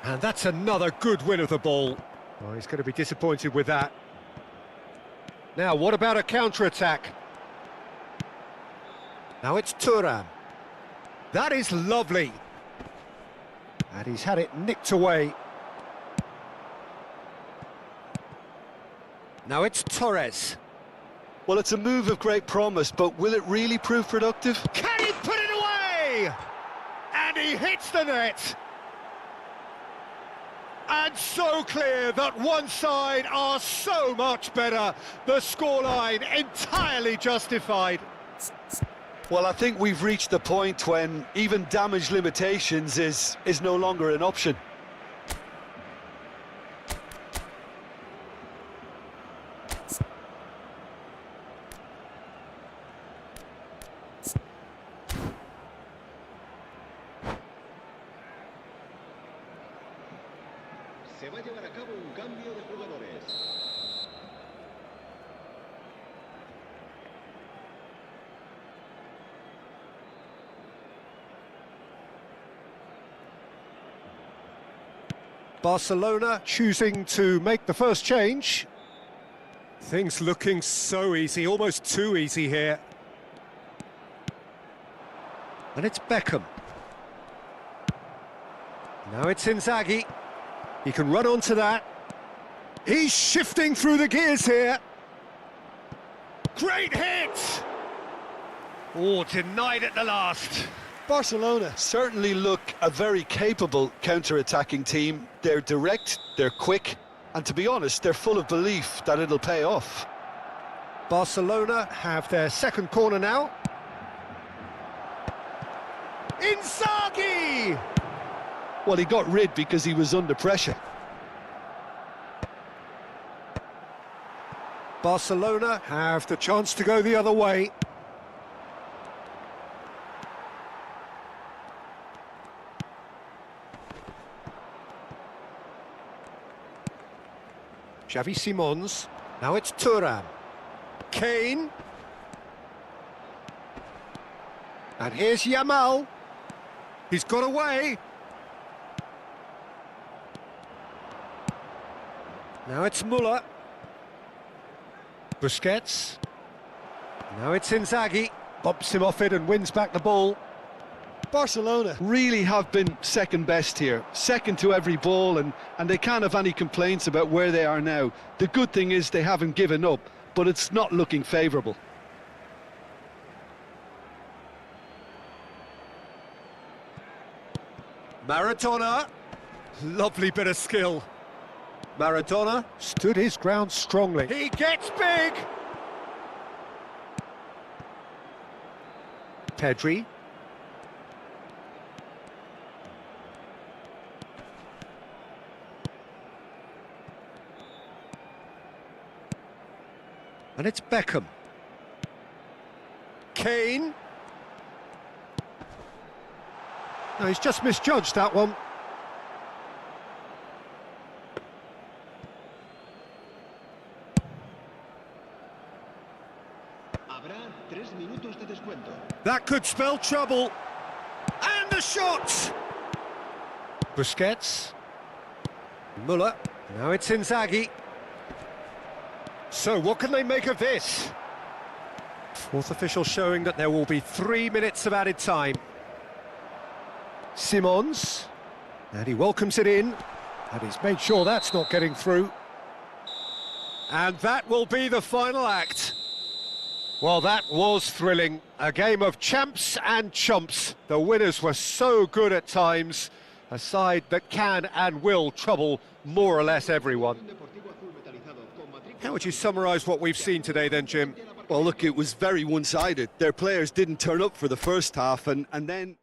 S1: And that's another good win of the ball. Oh, he's going to be disappointed with that. Now, what about a counter-attack? Now it's Thuram. That is lovely. And he's had it nicked away. Now it's Torres.
S2: Well, it's a move of great promise, but will it really prove productive?
S1: Can he put it away? And he hits the net. And so clear that one side are so much better. The scoreline entirely justified.
S2: Well, I think we've reached the point when even damage limitations is no longer an option.
S4: Se va a llevar a cabo un cambio de jugadores.
S1: Barcelona choosing to make the first change. Things looking so easy, almost too easy here. And it's Beckham. Now it's Inzaghi. He can run onto that. He's shifting through the gears here. Great hit! Oh, denied at the last.
S2: Barcelona certainly look a very capable counter-attacking team. They're direct, they're quick, and to be honest, they're full of belief that it'll pay off.
S1: Barcelona have their second corner now. Inzaghi!
S2: Well, he got rid because he was under pressure.
S1: Barcelona have the chance to go the other way. Xavi Simons. Now it's Thuram. Kane. And here's Yamal. He's got away. Now it's Müller. Busquets. Now it's Inzaghi. Bumps him off it and wins back the ball.
S2: Barcelona really have been second best here, second to every ball, and they can't have any complaints about where they are now. The good thing is they haven't given up, but it's not looking favourable.
S1: Maradona. Lovely bit of skill. Maradona stood his ground strongly. He gets big! Pedri. And it's Beckham. Kane. No, he's just misjudged that one.
S3: Habrá 3 minutos de descuento.
S1: That could spell trouble. And the shot! Busquets. Müller. Now it's Inzaghi. So, what can they make of this? Fourth official showing that there will be 3 minutes of added time. Simons. And he welcomes it in. And he's made sure that's not getting through. And that will be the final act. Well, that was thrilling. A game of champs and chumps. The winners were so good at times. A side that can and will trouble more or less everyone. How would you summarise what we've seen today then, Jim?
S2: Well, look, it was very one-sided. Their players didn't turn up for the first half, and then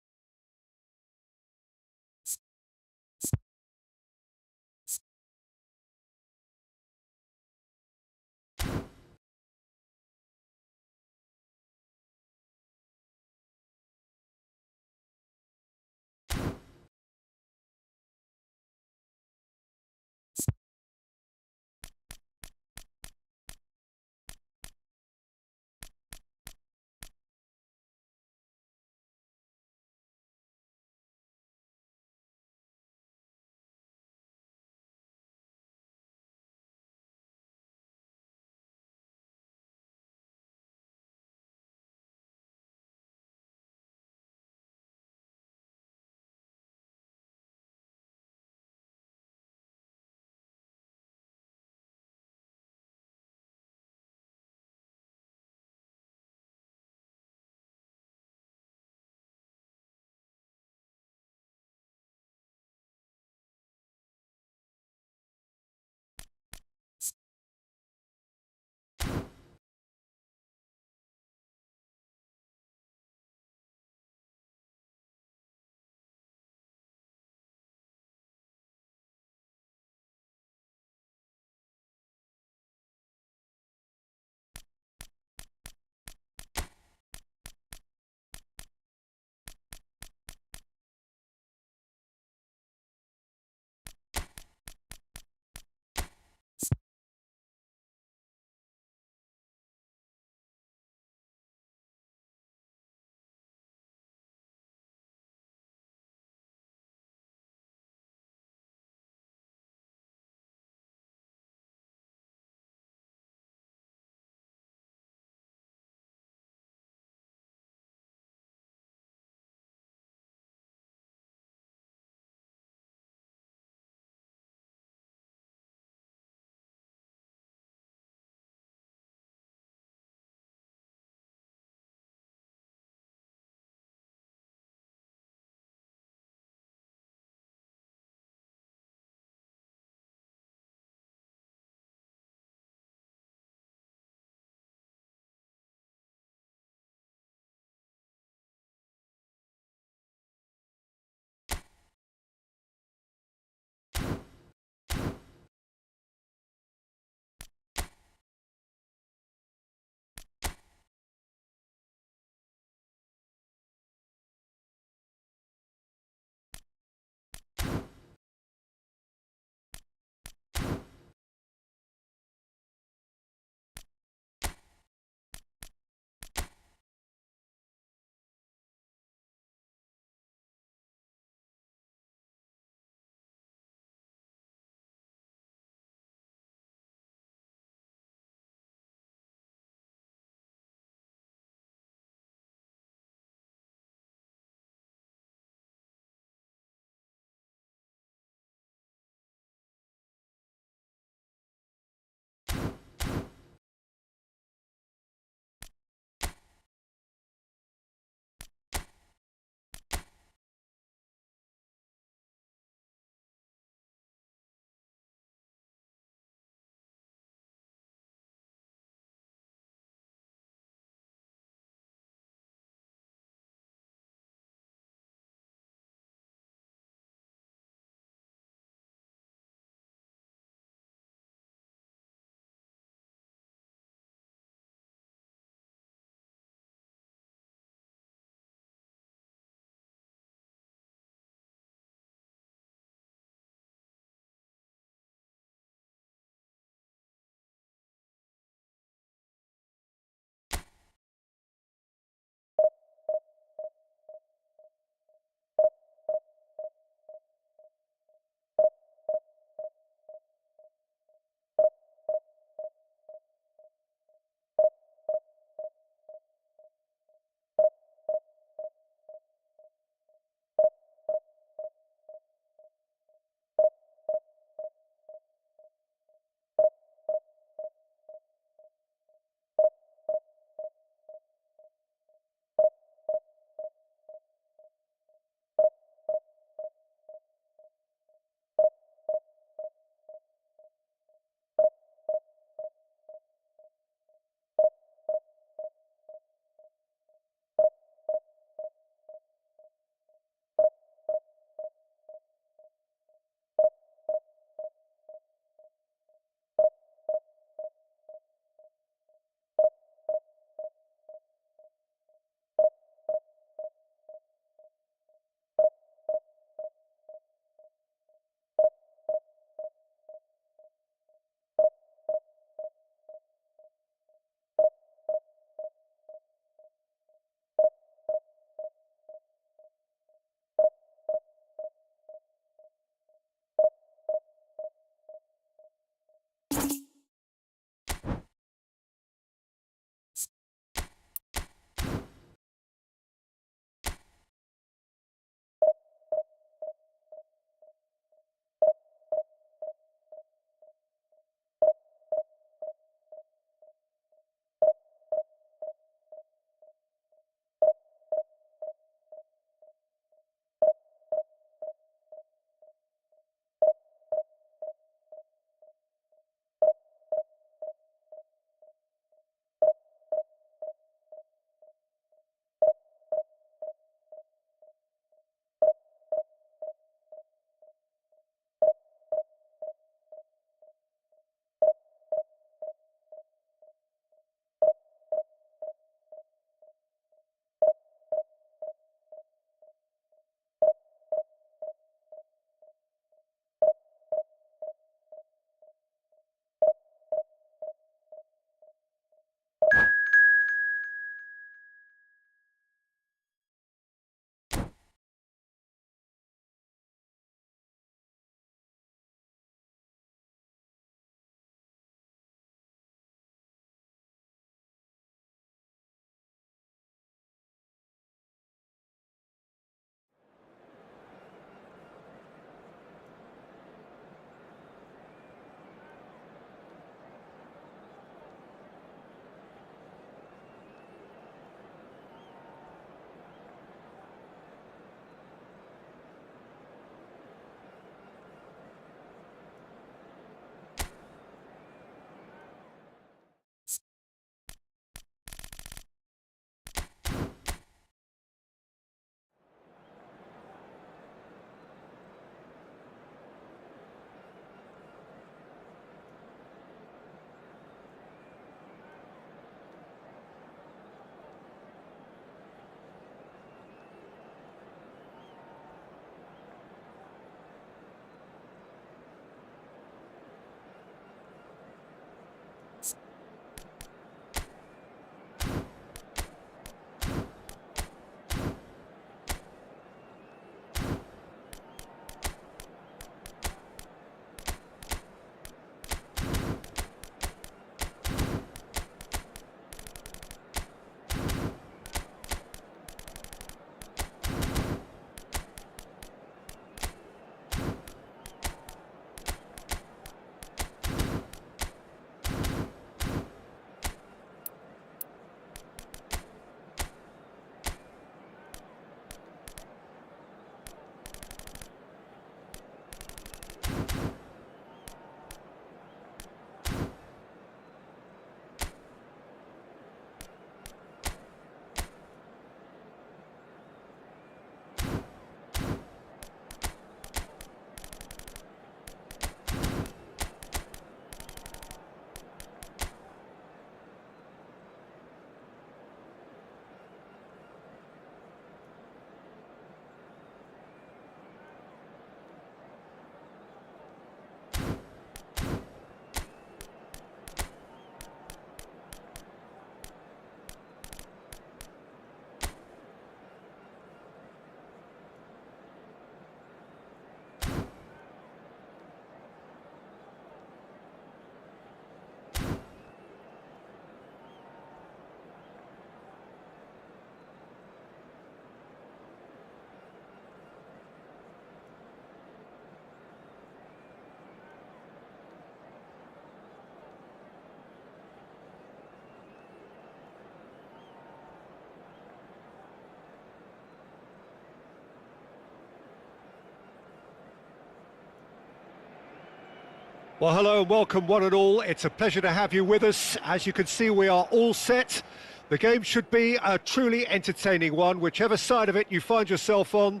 S1: Well, hello and welcome one and all. It's a pleasure to have you with us. As you can see, we are all set. The game should be a truly entertaining one, whichever side of it you find yourself on.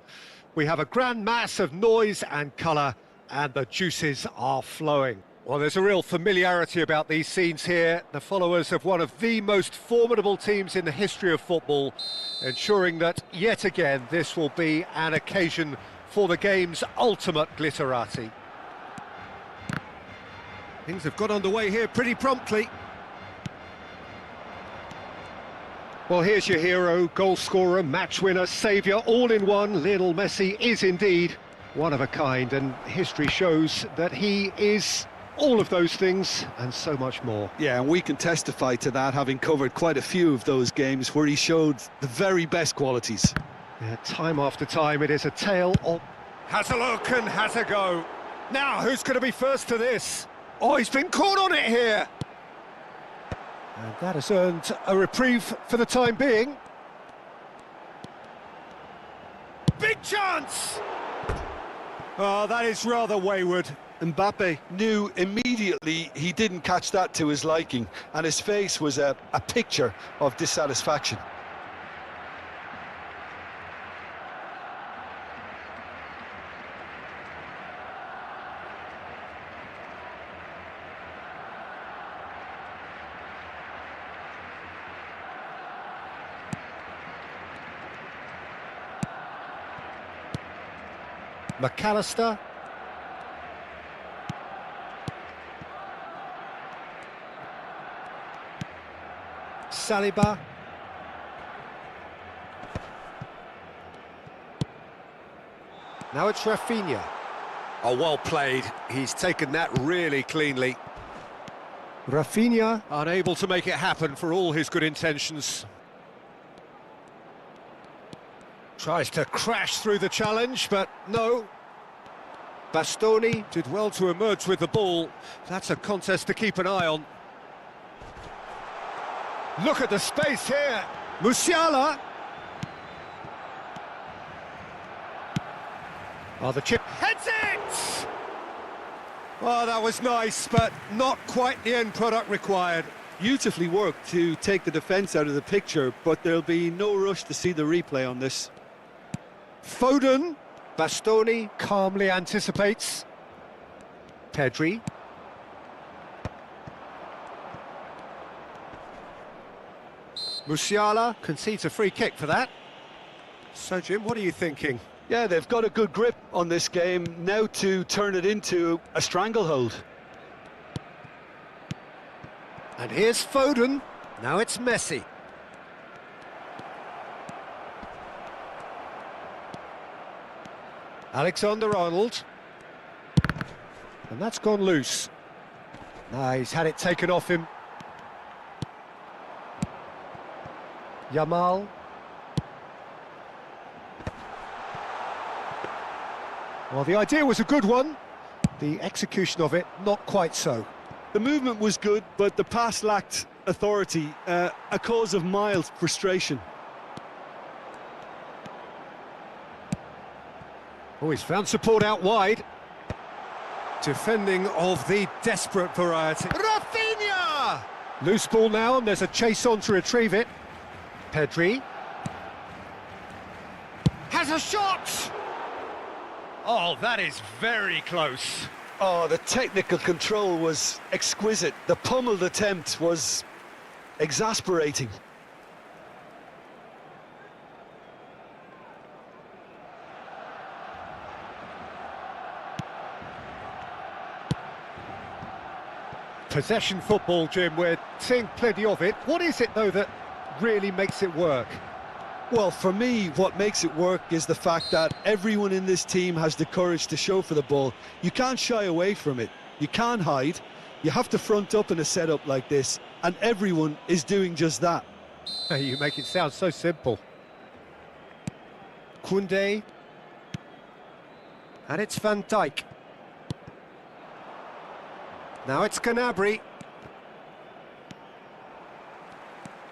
S1: We have a grand mass of noise and colour, and the juices are flowing. Well, there's a real familiarity about these scenes here. The followers of one of the most formidable teams in the history of football, ensuring that, yet again, this will be an occasion for the game's ultimate glitterati. Things have got underway here pretty promptly. Well, here's your hero, goal scorer, match winner, saviour, all in one. Lionel Messi is indeed one of a kind, and history shows that he is all of those things and so much more.
S2: Yeah, and we can testify to that, having covered quite a few of those games where he showed the very best qualities.
S1: Yeah, time after time, it is a tale of... Has a look and has a go. Now, who's going to be first to this? Oh, he's been caught on it here. And that has earned a reprieve for the time being. Big chance! Oh, that is rather wayward.
S2: Mbappe knew immediately he didn't catch that to his liking, and his face was a picture of dissatisfaction.
S1: McAllister. Saliba. Now it's Rafinha. Oh, well played. He's taken that really cleanly. Rafinha unable to make it happen for all his good intentions. Tries to crash through the challenge, but no. Bastoni did well to emerge with the ball. That's a contest to keep an eye on. Look at the space here. Musiala. Oh, the chip heads it! Oh, that was nice, but not quite the end product required.
S2: Beautifully worked to take the defence out of the picture, but there'll be no rush to see the replay on this.
S1: Foden. Bastoni calmly anticipates. Pedri. Musiala concedes a free kick for that. So, Jim, what are you thinking?
S2: Yeah, they've got a good grip on this game, now to turn it into a stranglehold.
S1: And here's Foden. Now it's Messi. Alexander-Arnold. And that's gone loose. Now he's had it taken off him. Yamal. Well, the idea was a good one. The execution of it, not quite so.
S2: The movement was good, but the pass lacked authority, a cause of mild frustration.
S1: Oh, he's found support out wide. Defending of the desperate variety. Rafinha! Loose ball now, and there's a chase on to retrieve it. Pedri. Has a shot! Oh, that is very close.
S2: Oh, the technical control was exquisite. The pummeled attempt was exasperating.
S1: Possession football, Jim, we're seeing plenty of it. What is it, though, that really makes it work?
S2: Well, for me, what makes it work is the fact that everyone in this team has the courage to show for the ball. You can't shy away from it. You can't hide. You have to front up in a setup like this, and everyone is doing just that.
S1: You make it sound so simple. Koundé. And it's Van Dijk. Now it's Gnabry.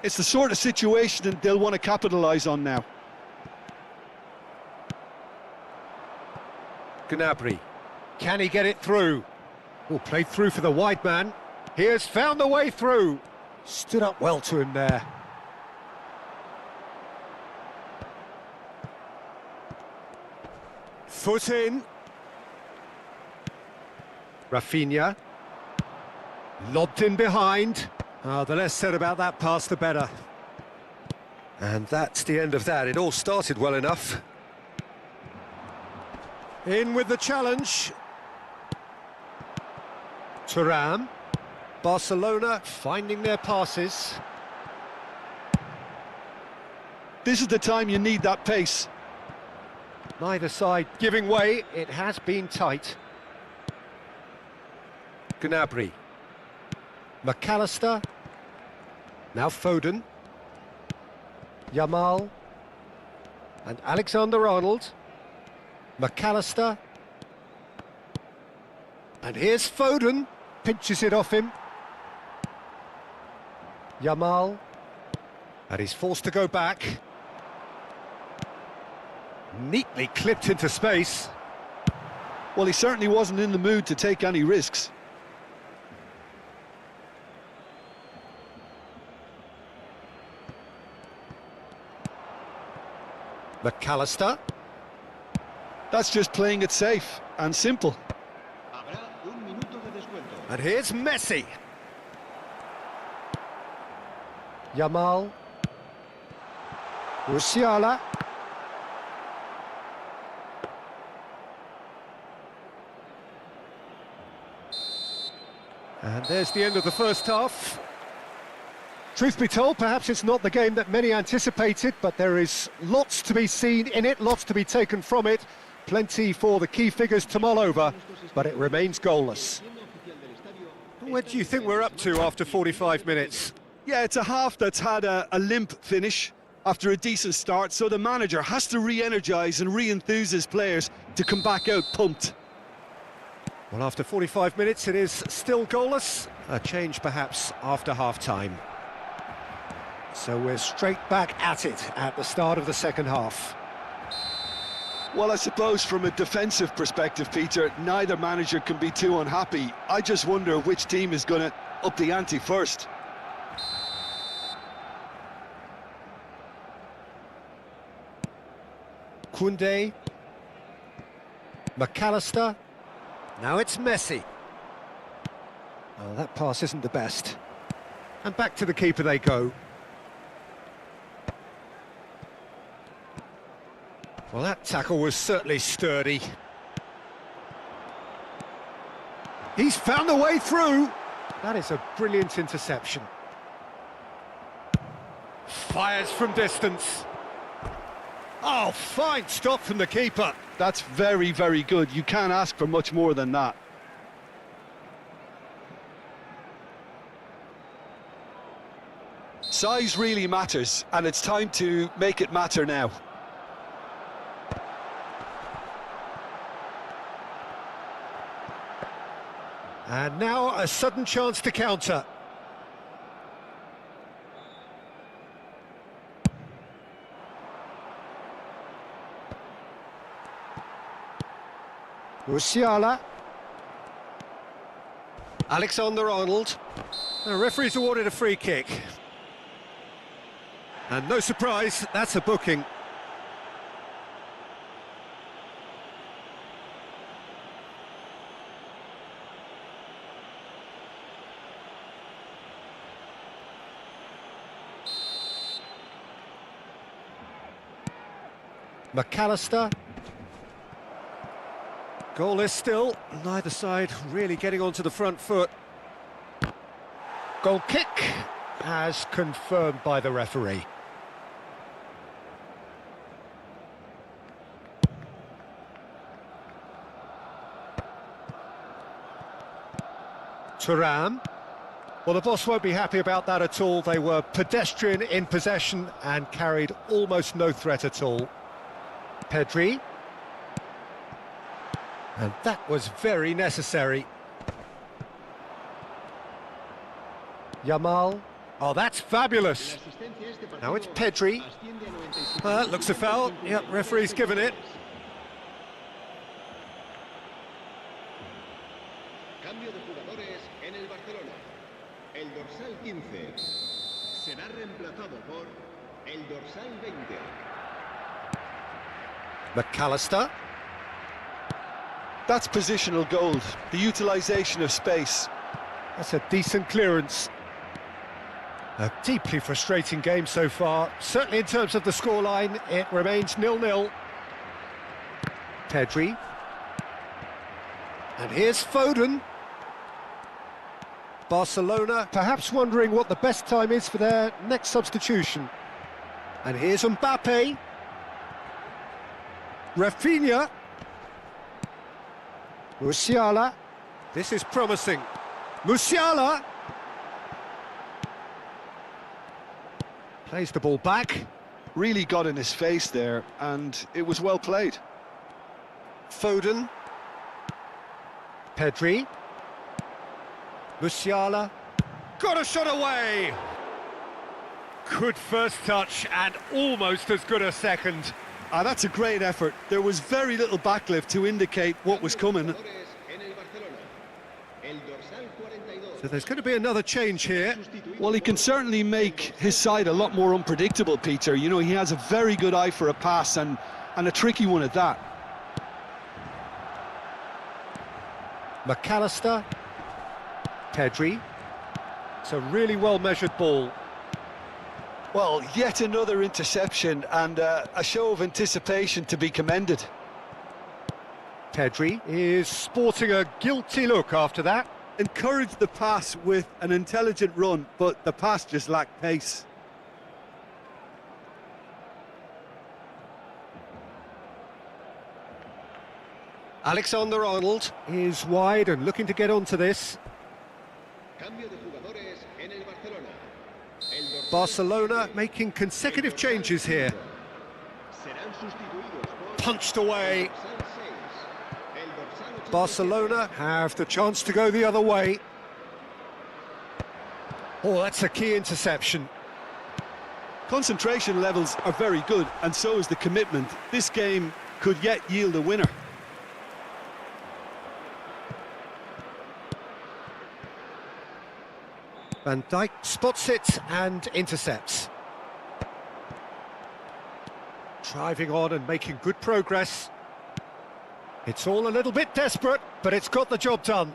S2: It's the sort of situation that they'll want to capitalise on now.
S1: Gnabry. Can he get it through? Oh, played through for the wide man. He has found the way through. Stood up well to him there. Foot in. Rafinha. Lobbed in behind. Oh, the less said about that pass, the better. And that's the end of that. It all started well enough. In with the challenge. Thuram. Barcelona finding their passes.
S2: This is the time you need that pace.
S1: Neither side giving way. It has been tight. Gnabry. McAllister. Now Foden. Yamal. And Alexander-Arnold. McAllister. And here's Foden. Pinches it off him. Yamal. And he's forced to go back. Neatly clipped into space.
S2: Well, he certainly wasn't in the mood to take any risks.
S1: McAllister.
S2: That's just playing it safe and simple.
S4: Habrá un minuto de descuento.
S1: And here's Messi. Yamal. Musiala. And there's the end of the first half. Truth be told, perhaps it's not the game that many anticipated, but there is lots to be seen in it, lots to be taken from it. Plenty for the key figures to mull over, but it remains goalless. Where do you think we're up to after 45 minutes?
S2: Yeah, it's a half that's had a limp finish after a decent start, so the manager has to re-energise and re-enthuse his players to come back out pumped.
S1: Well, after 45 minutes, it is still goalless. A change, perhaps, after half-time. So we're straight back at it at the start of the second half.
S2: Well, I suppose from a defensive perspective, Peter, neither manager can be too unhappy. I just wonder which team is going to up the ante first.
S1: Koundé. McAllister. Now it's Messi. Oh, that pass isn't the best. And back to the keeper they go. Well, that tackle was certainly sturdy. He's found a way through. That is a brilliant interception. Fires from distance. Oh, fine stop from the keeper.
S2: That's very, very good. You can't ask for much more than that. Size really matters, and it's time to make it matter now.
S1: And now a sudden chance to counter. Musiala. Alexander-Arnold. The referee's awarded a free kick. And no surprise, that's a booking. McAllister. Goalless still, neither side really getting onto the front foot. Goal kick, as confirmed by the referee. Thuram. Well, the boss won't be happy about that at all. They were pedestrian in possession and carried almost no threat at all. Pedri. And that was very necessary. Yamal. Oh, that's fabulous. Now it's Pedri. Looks a foul. Yep, referee's given it.
S4: Cambio de jugadores en el Barcelona. El dorsal 15 será reemplazado por el dorsal 20.
S1: McAllister.
S2: That's positional gold, the utilisation of space.
S1: That's a decent clearance. A deeply frustrating game so far. Certainly in terms of the scoreline, it remains 0-0. Pedri. And here's Foden. Barcelona perhaps wondering what the best time is for their next substitution. And here's Mbappe. Rafinha. Musiala. This is promising. Musiala. Plays the ball back.
S2: Really got in his face there, and it was well played.
S1: Foden. Pedri. Musiala. Got a shot away! Good first touch and almost as good a second.
S2: That's a great effort. There was very little backlift to indicate what was coming.
S1: So there's going to be another change here.
S2: Well, he can certainly make his side a lot more unpredictable, Peter. You know, he has a very good eye for a pass and a tricky one at that.
S1: McAllister. Pedri. It's a really well-measured ball.
S2: Well, yet another interception and a show of anticipation to be commended.
S1: Pedri is sporting a guilty look after that.
S2: Encouraged the pass with an intelligent run, but the pass just lacked pace.
S1: Alexander-Arnold is wide and looking to get onto this. Barcelona making consecutive changes here. Punched away. Barcelona have the chance to go the other way. Oh, that's a key interception.
S2: Concentration levels are very good, and so is the commitment. This game could yet yield a winner.
S1: Van Dijk spots it and intercepts. Driving on and making good progress. It's all a little bit desperate, but it's got the job done.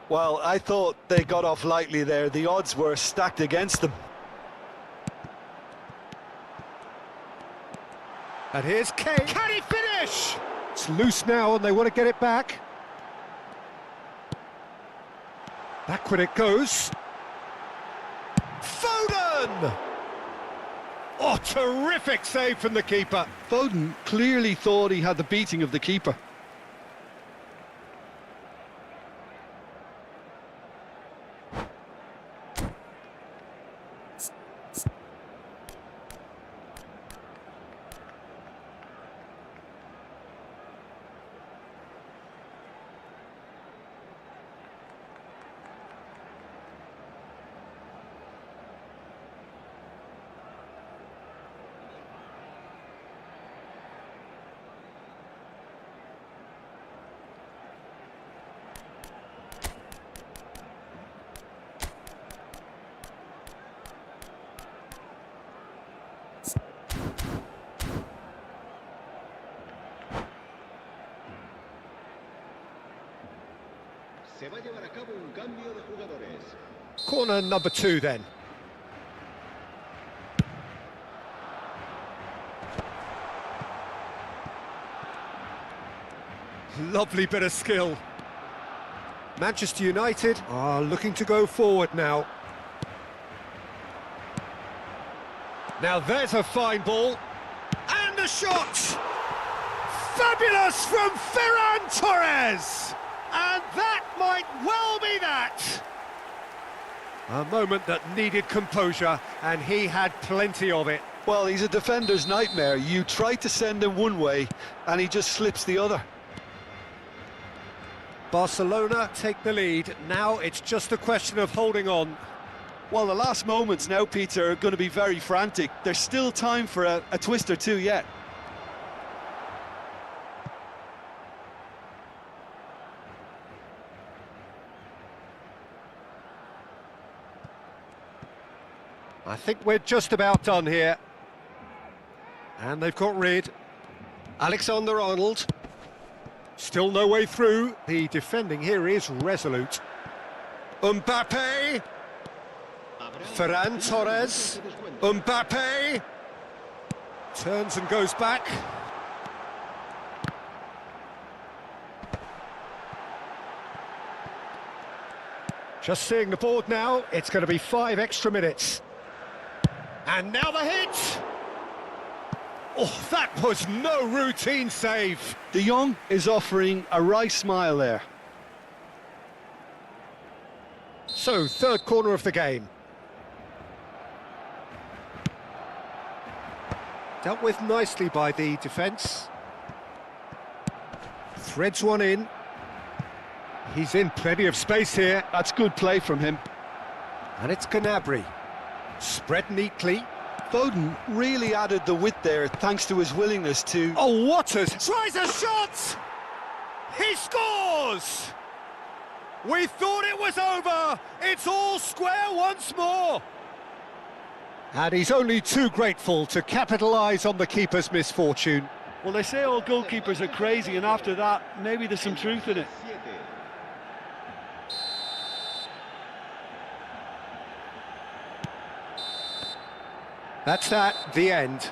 S2: Well, I thought they got off lightly there. The odds were stacked against them.
S1: And here's Kane. Can he finish? It's loose now and they want to get it back. Backward it goes. Foden! Oh, terrific save from the keeper.
S2: Foden clearly thought he had the beating of the keeper.
S4: Se va a llevar a cabo un cambio de jugadores.
S1: Corner number 2 then. Lovely bit of skill. Manchester United are looking to go forward now. Now there's a fine ball. And a shot! Fabulous from Ferran Torres! And that might well be that. A moment that needed composure, and he had plenty of it.
S2: Well, he's a defender's nightmare. You try to send him one way, and he just slips the other.
S1: Barcelona take the lead. Now it's just a question of holding on.
S2: Well, the last moments now, Peter, are going to be very frantic. There's still time for a twist or two yet.
S1: I think we're just about done here. And they've got rid. Alexander-Arnold. Still no way through. The defending here is resolute. Mbappe. Ferran Torres. Mbappe. Turns and goes back. Just seeing the board now, it's going to be 5 extra minutes. And now the hit! Oh, that was no routine save.
S2: De Jong is offering a wry smile there.
S1: So, third corner of the game. Dealt with nicely by the defence. Threads one in. He's in plenty of space here.
S2: That's good play from him.
S1: And it's Gnabry. Spread neatly.
S2: Foden really added the width there thanks to his willingness to...
S1: Oh, what a... Tries a shot! He scores! We thought it was over! It's all square once more! And he's only too grateful to capitalise on the keeper's misfortune.
S2: Well, they say all goalkeepers are crazy, and after that, maybe there's some truth in it.
S1: That's that, the end.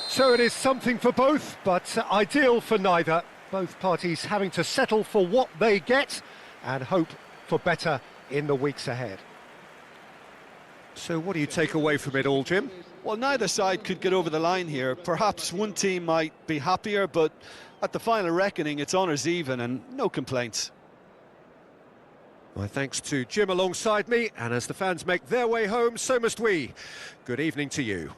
S1: So it is something for both, but ideal for neither. Both parties having to settle for what they get and hope for better in the weeks ahead. So what do you take away from it all, Jim?
S2: Well, neither side could get over the line here. Perhaps one team might be happier, but at the final reckoning, it's honours even and no complaints.
S1: My thanks to Jim alongside me, and as the fans make their way home, so must we. Good evening to you.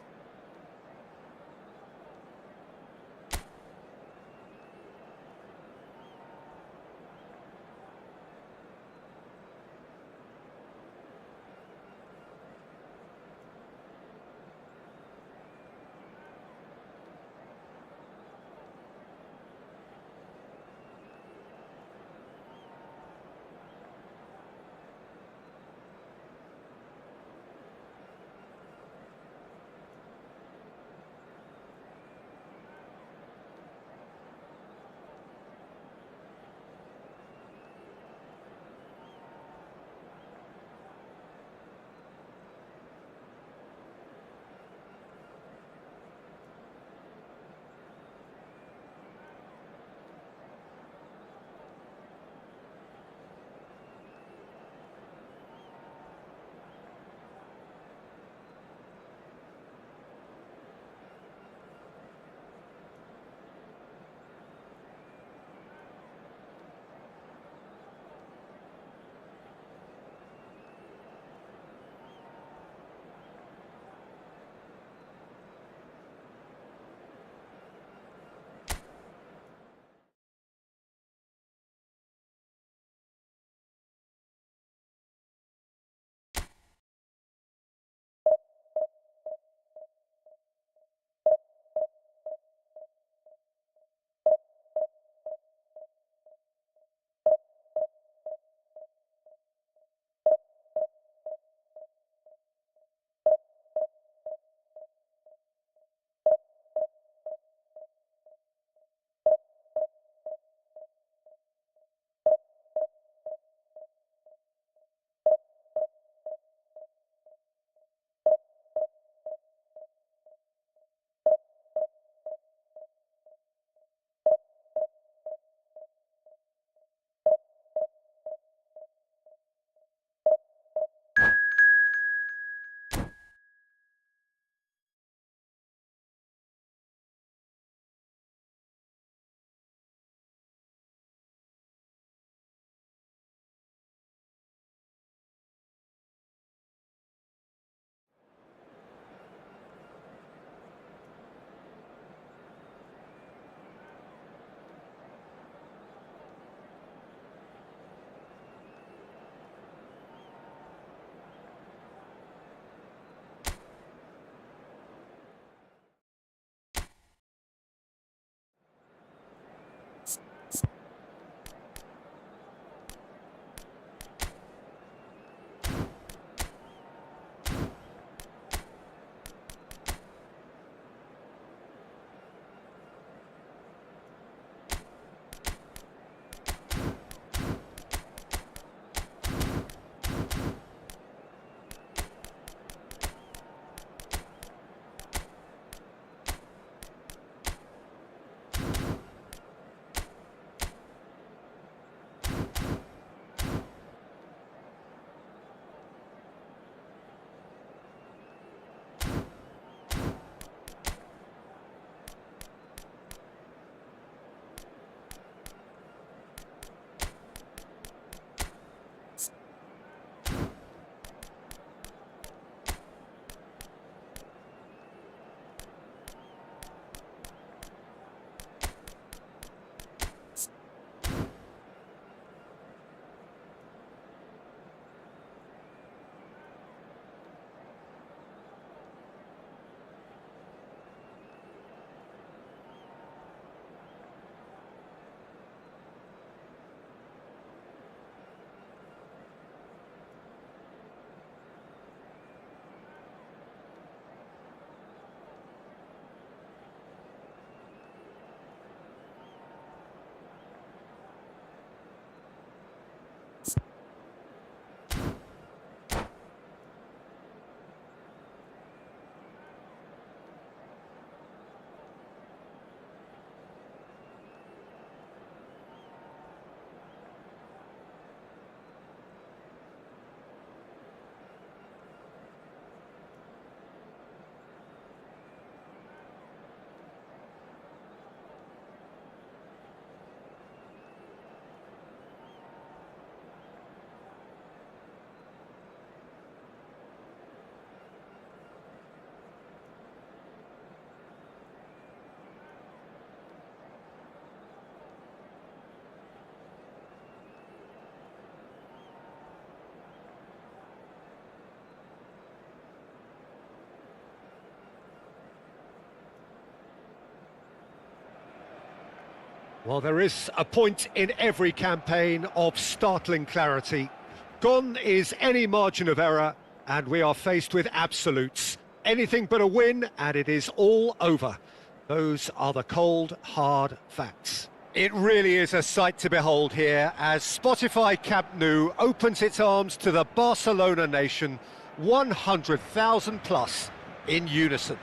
S1: Well, there is a point in every campaign of startling clarity. Gone is any margin of error, and we are faced with absolutes. Anything but a win, and it is all over. Those are the cold, hard facts. It really is a sight to behold here as Spotify Camp Nou opens its arms to the Barcelona nation, 100,000 plus in unison.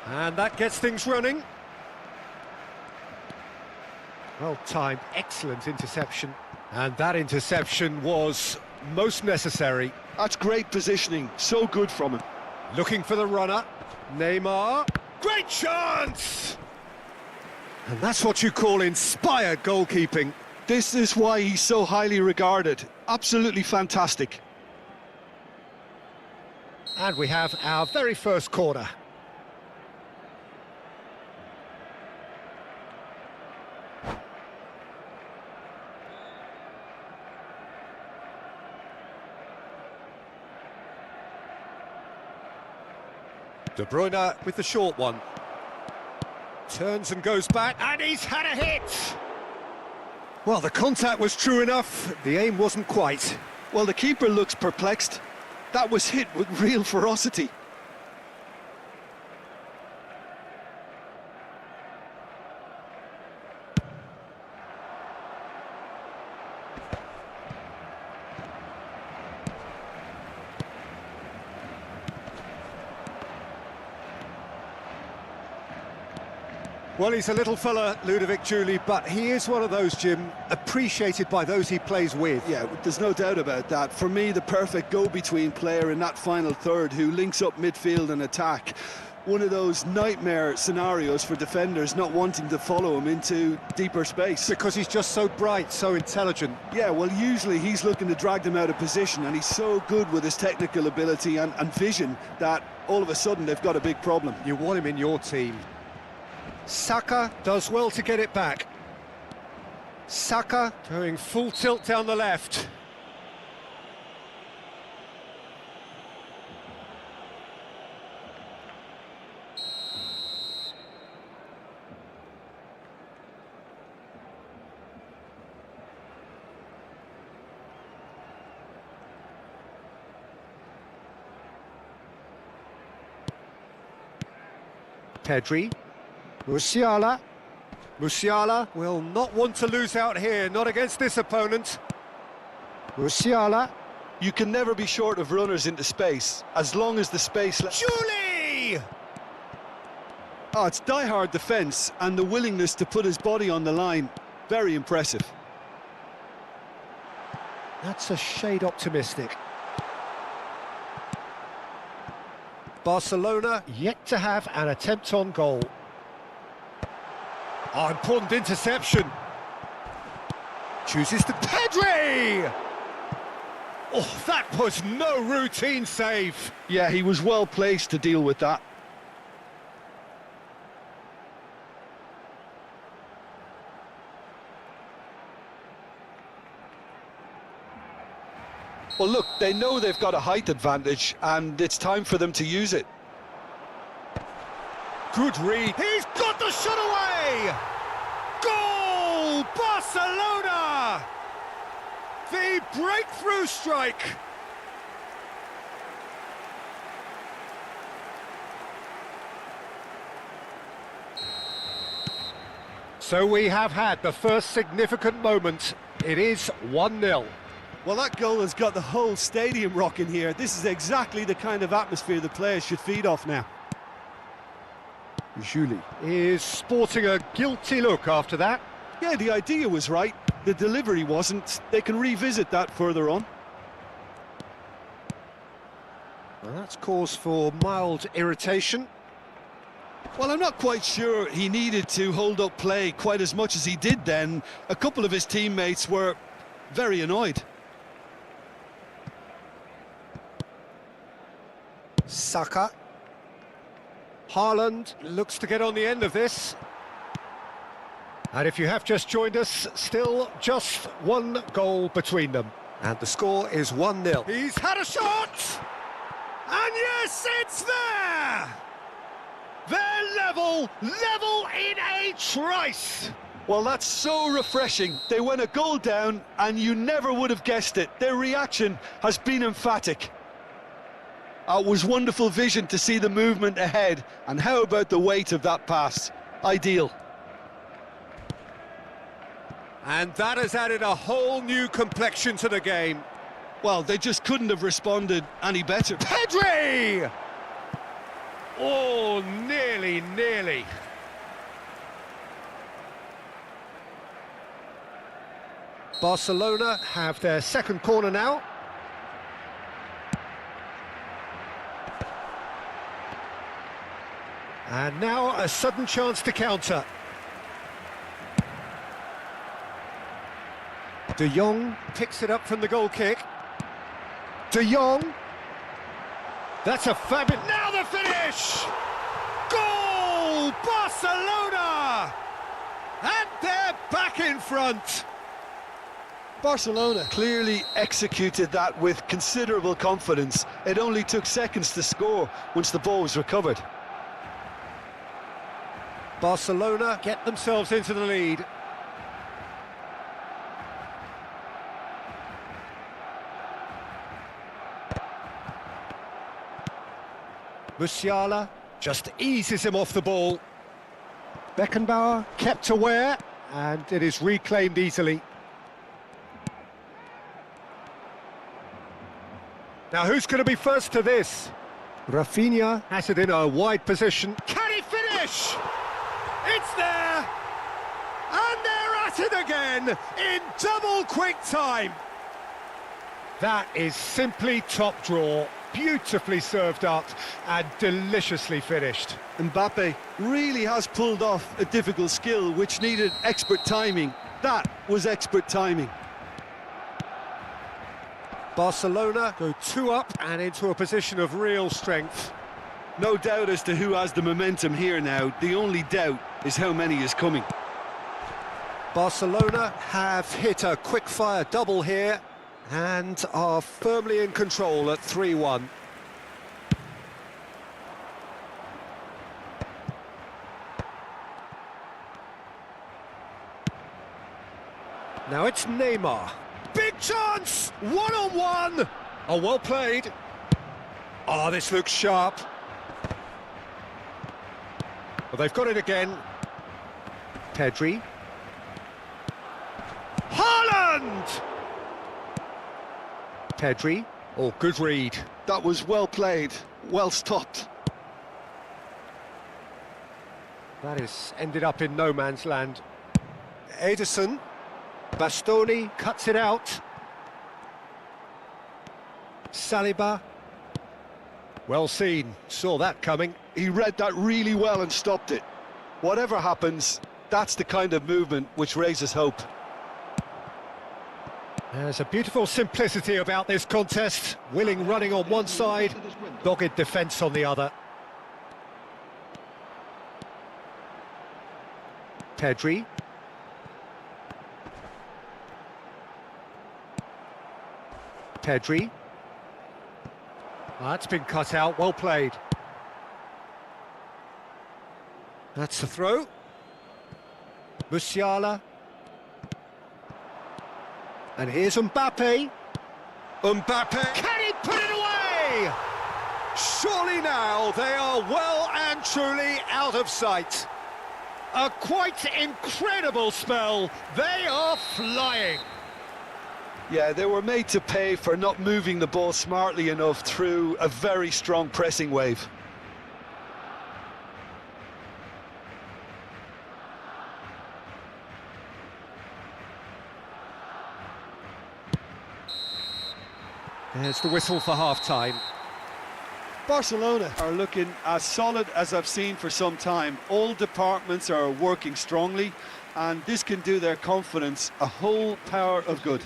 S1: And that gets things running. Well timed, excellent interception. And that interception was most necessary.
S2: That's great positioning, so good from him.
S1: Looking for the runner, Neymar. Great chance! And that's what you call inspired goalkeeping.
S2: This is why he's so highly regarded. Absolutely fantastic.
S1: And we have our very first corner. De Bruyne with the short one. Turns and goes back, and he's had a hit! Well, the contact was true enough, the aim wasn't quite.
S2: Well, the keeper looks perplexed. That was hit with real ferocity.
S1: Well, he's a little fella, Ludovic Julie, but he is one of those, Jim, appreciated by those he plays with.
S2: Yeah, there's no doubt about that. For me, the perfect go-between player in that final third who links up midfield and attack. One of those nightmare scenarios for defenders not wanting to follow him into deeper space.
S1: Because he's just so bright, so intelligent.
S2: Yeah, well, usually he's looking to drag them out of position, and he's so good with his technical ability and vision that all of a sudden they've got a big problem.
S1: You want him in your team. Saka does well to get it back. Saka going full tilt down the left. Pedri. Musiala. Musiala will not want to lose out here, not against this opponent. Musiala.
S2: You can never be short of runners into space, as long as the space...
S1: Julie!
S2: Oh, it's die-hard defence, and the willingness to put his body on the line. Very impressive.
S1: That's a shade optimistic. Barcelona yet to have an attempt on goal. Oh, important interception. Chooses to Pedri! Oh, that was no routine save.
S2: Yeah, he was well placed to deal with that. Well, look, they know they've got a height advantage, and it's time for them to use it.
S1: Good read. He's got the shot away! Goal! Barcelona! The breakthrough strike. So we have had the first significant moment. It is 1-0.
S5: Well, that goal has got the whole stadium rocking here. This is exactly the kind of atmosphere the players should feed off now.
S1: Julie is sporting a guilty look after that.
S5: Yeah, the idea was right. The delivery wasn't. They can revisit that further on.
S1: Well, that's cause for mild irritation.
S2: Well, I'm not quite sure he needed to hold up play quite as much as he did then. A couple of his teammates were very annoyed.
S1: Saka. Haaland looks to get on the end of this. And if you have just joined us, still just one goal between them. And the score is 1-0. He's had a shot! And yes, it's there! They're level in a trice!
S2: Well, that's so refreshing. They went a goal down, and you never would have guessed it. Their reaction has been emphatic. It was wonderful vision to see the movement ahead, and how about the weight of that pass? Ideal.
S1: And that has added a whole new complexion to the game.
S2: Well, they just couldn't have responded any better.
S1: Pedri! Oh, nearly. Barcelona have their second corner now. And now a sudden chance to counter. De Jong picks it up from the goal kick. De Jong. That's a fabulous... Now the finish! Goal! Barcelona! And they're back in front.
S2: Barcelona clearly executed that with considerable confidence. It only took seconds to score once the ball was recovered.
S1: Barcelona get themselves into the lead. Musiala just eases him off the ball. Beckenbauer kept aware, and it is reclaimed easily. Now who's going to be first to this? Rafinha has it in a wide position. Can he finish? It's there! And they're at it again in double quick time. That is simply top draw. Beautifully served up and deliciously finished.
S5: Mbappe really has pulled off a difficult skill which needed expert timing. That was expert timing.
S1: Barcelona go 2 up and into a position of real strength.
S2: No doubt as to who has the momentum here now. The only doubt is how many is coming.
S1: Barcelona have hit a quick-fire double here and are firmly in control at 3-1. Now it's Neymar. Big chance! One-on-one! Oh, well played. Oh, this looks sharp. Well, they've got it again. Pedri. Haaland! Pedri. Oh, good read.
S2: That was well played, well stopped.
S1: That is ended up in no man's land. Ederson. Bastoni cuts it out. Saliba. Well seen, saw that coming.
S2: He read that really well and stopped it. Whatever happens, that's the kind of movement which raises hope.
S1: There's a beautiful simplicity about this contest. Willing running on one side, dogged defence on the other. Pedri. Pedri. That's been cut out, well played. That's the throw. Musiala. And here's Mbappe.
S5: Mbappe.
S1: Can he put it away?
S5: Surely now they are well and truly out of sight.
S1: A quite incredible spell. They are flying.
S2: Yeah, they were made to pay for not moving the ball smartly enough through a very strong pressing wave.
S1: There's the whistle for half-time.
S5: Barcelona are looking as solid as I've seen for some time. All departments are working strongly, and this can do their confidence a whole power of good.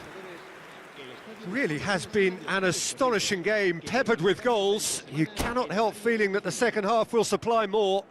S1: Really has been an astonishing game, peppered with goals. You cannot help feeling that the second half will supply more.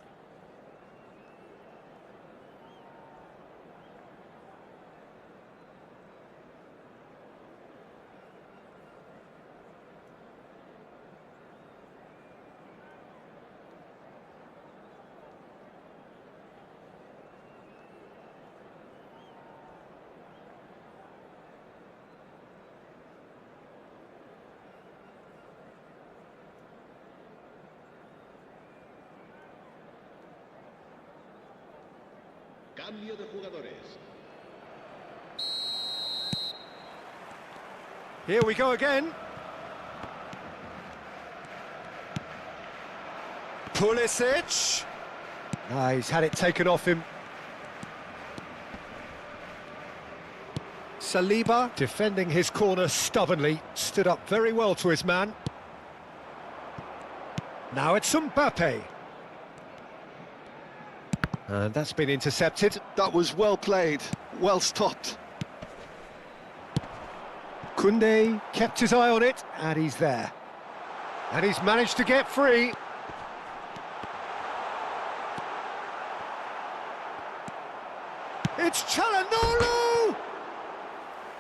S4: Cambio de jugadores.
S1: Here we go again. Pulisic. He's had it taken off him. Saliba, defending his corner stubbornly, stood up very well to his man. Now it's Mbappe. And that's been intercepted.
S5: That was well played, well stopped.
S1: Koundé kept his eye on it, and he's there. And he's managed to get free. It's Çalhanoğlu!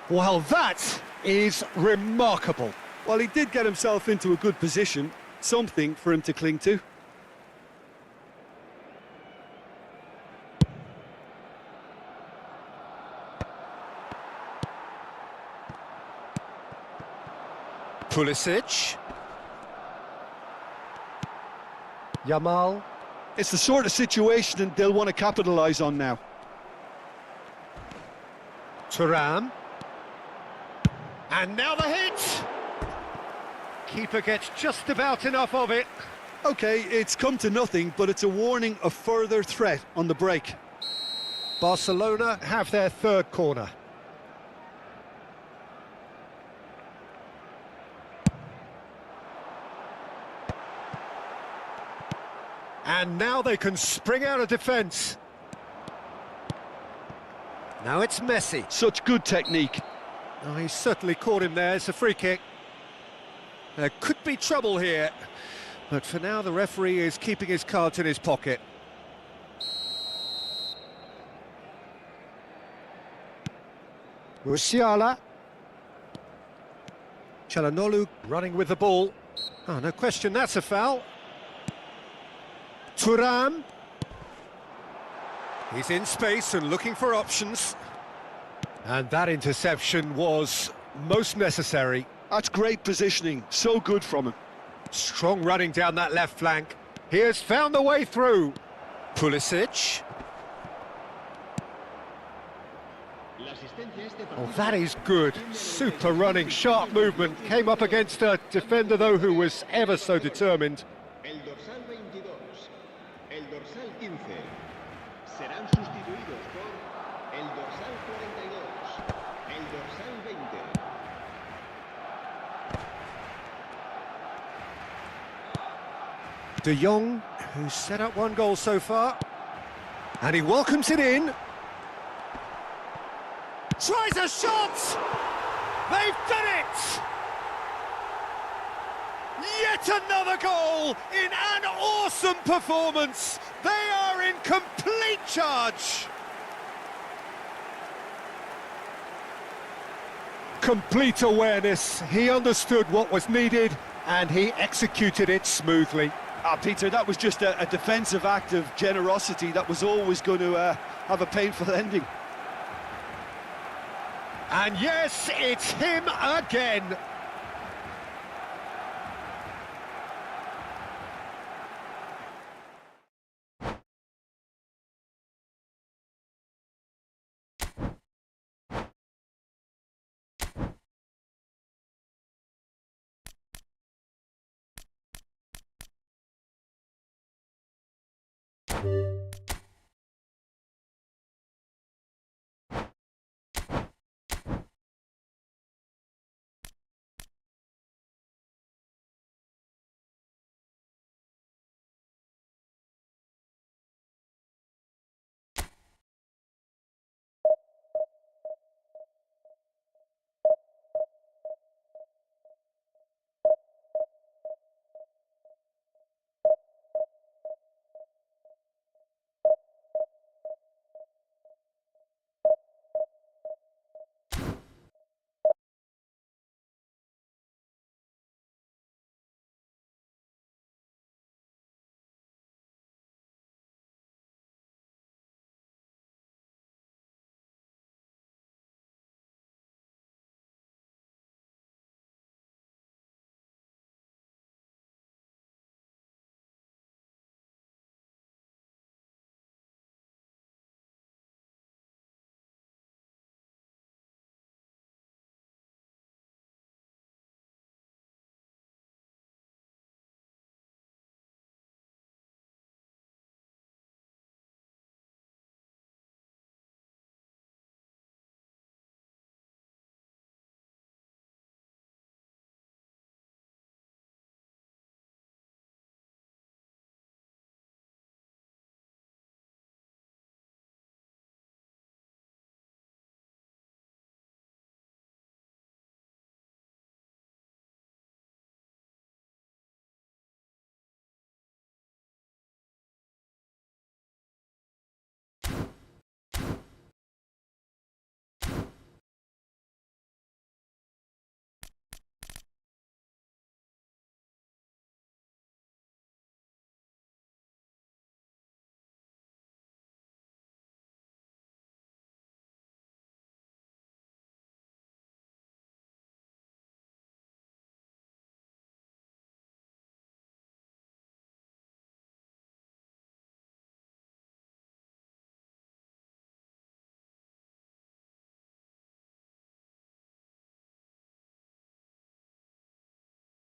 S1: Well, that is remarkable.
S5: Well, he did get himself into a good position, something for him to cling to.
S1: Pulisic. Yamal.
S5: It's the sort of situation they'll want to capitalise on now.
S1: Thuram. And now the hit! Keeper gets just about enough of it.
S5: OK, it's come to nothing, but it's a warning of further threat on the break.
S1: Barcelona have their third corner. And now they can spring out of defence. Now it's Messi.
S5: Such good technique.
S1: Oh, he certainly caught him there. It's a free kick. There could be trouble here. But for now, the referee is keeping his cards in his pocket. Musiala. Çalhanoğlu running with the ball. Oh, no question, that's a foul. Thuram. He's in space and looking for options. And that interception was most necessary.
S5: That's great positioning, so good from him.
S1: Strong running down that left flank. He has found the way through. Pulisic. Oh, that is good. Super running, sharp movement. Came up against a defender, though, who was ever so determined.
S4: El dorsal 22, el dorsal 15 serán sustituidos por el dorsal 42, el dorsal 20.
S1: De Jong, who's set up one goal so far. And he welcomes it in. Tries a shot! They've done it! Yet another goal in an awesome performance. They are in complete charge. Complete awareness. He understood what was needed and he executed it smoothly.
S5: Peter, that was just a defensive act of generosity that was always going to have a painful ending.
S1: And yes, it's him again.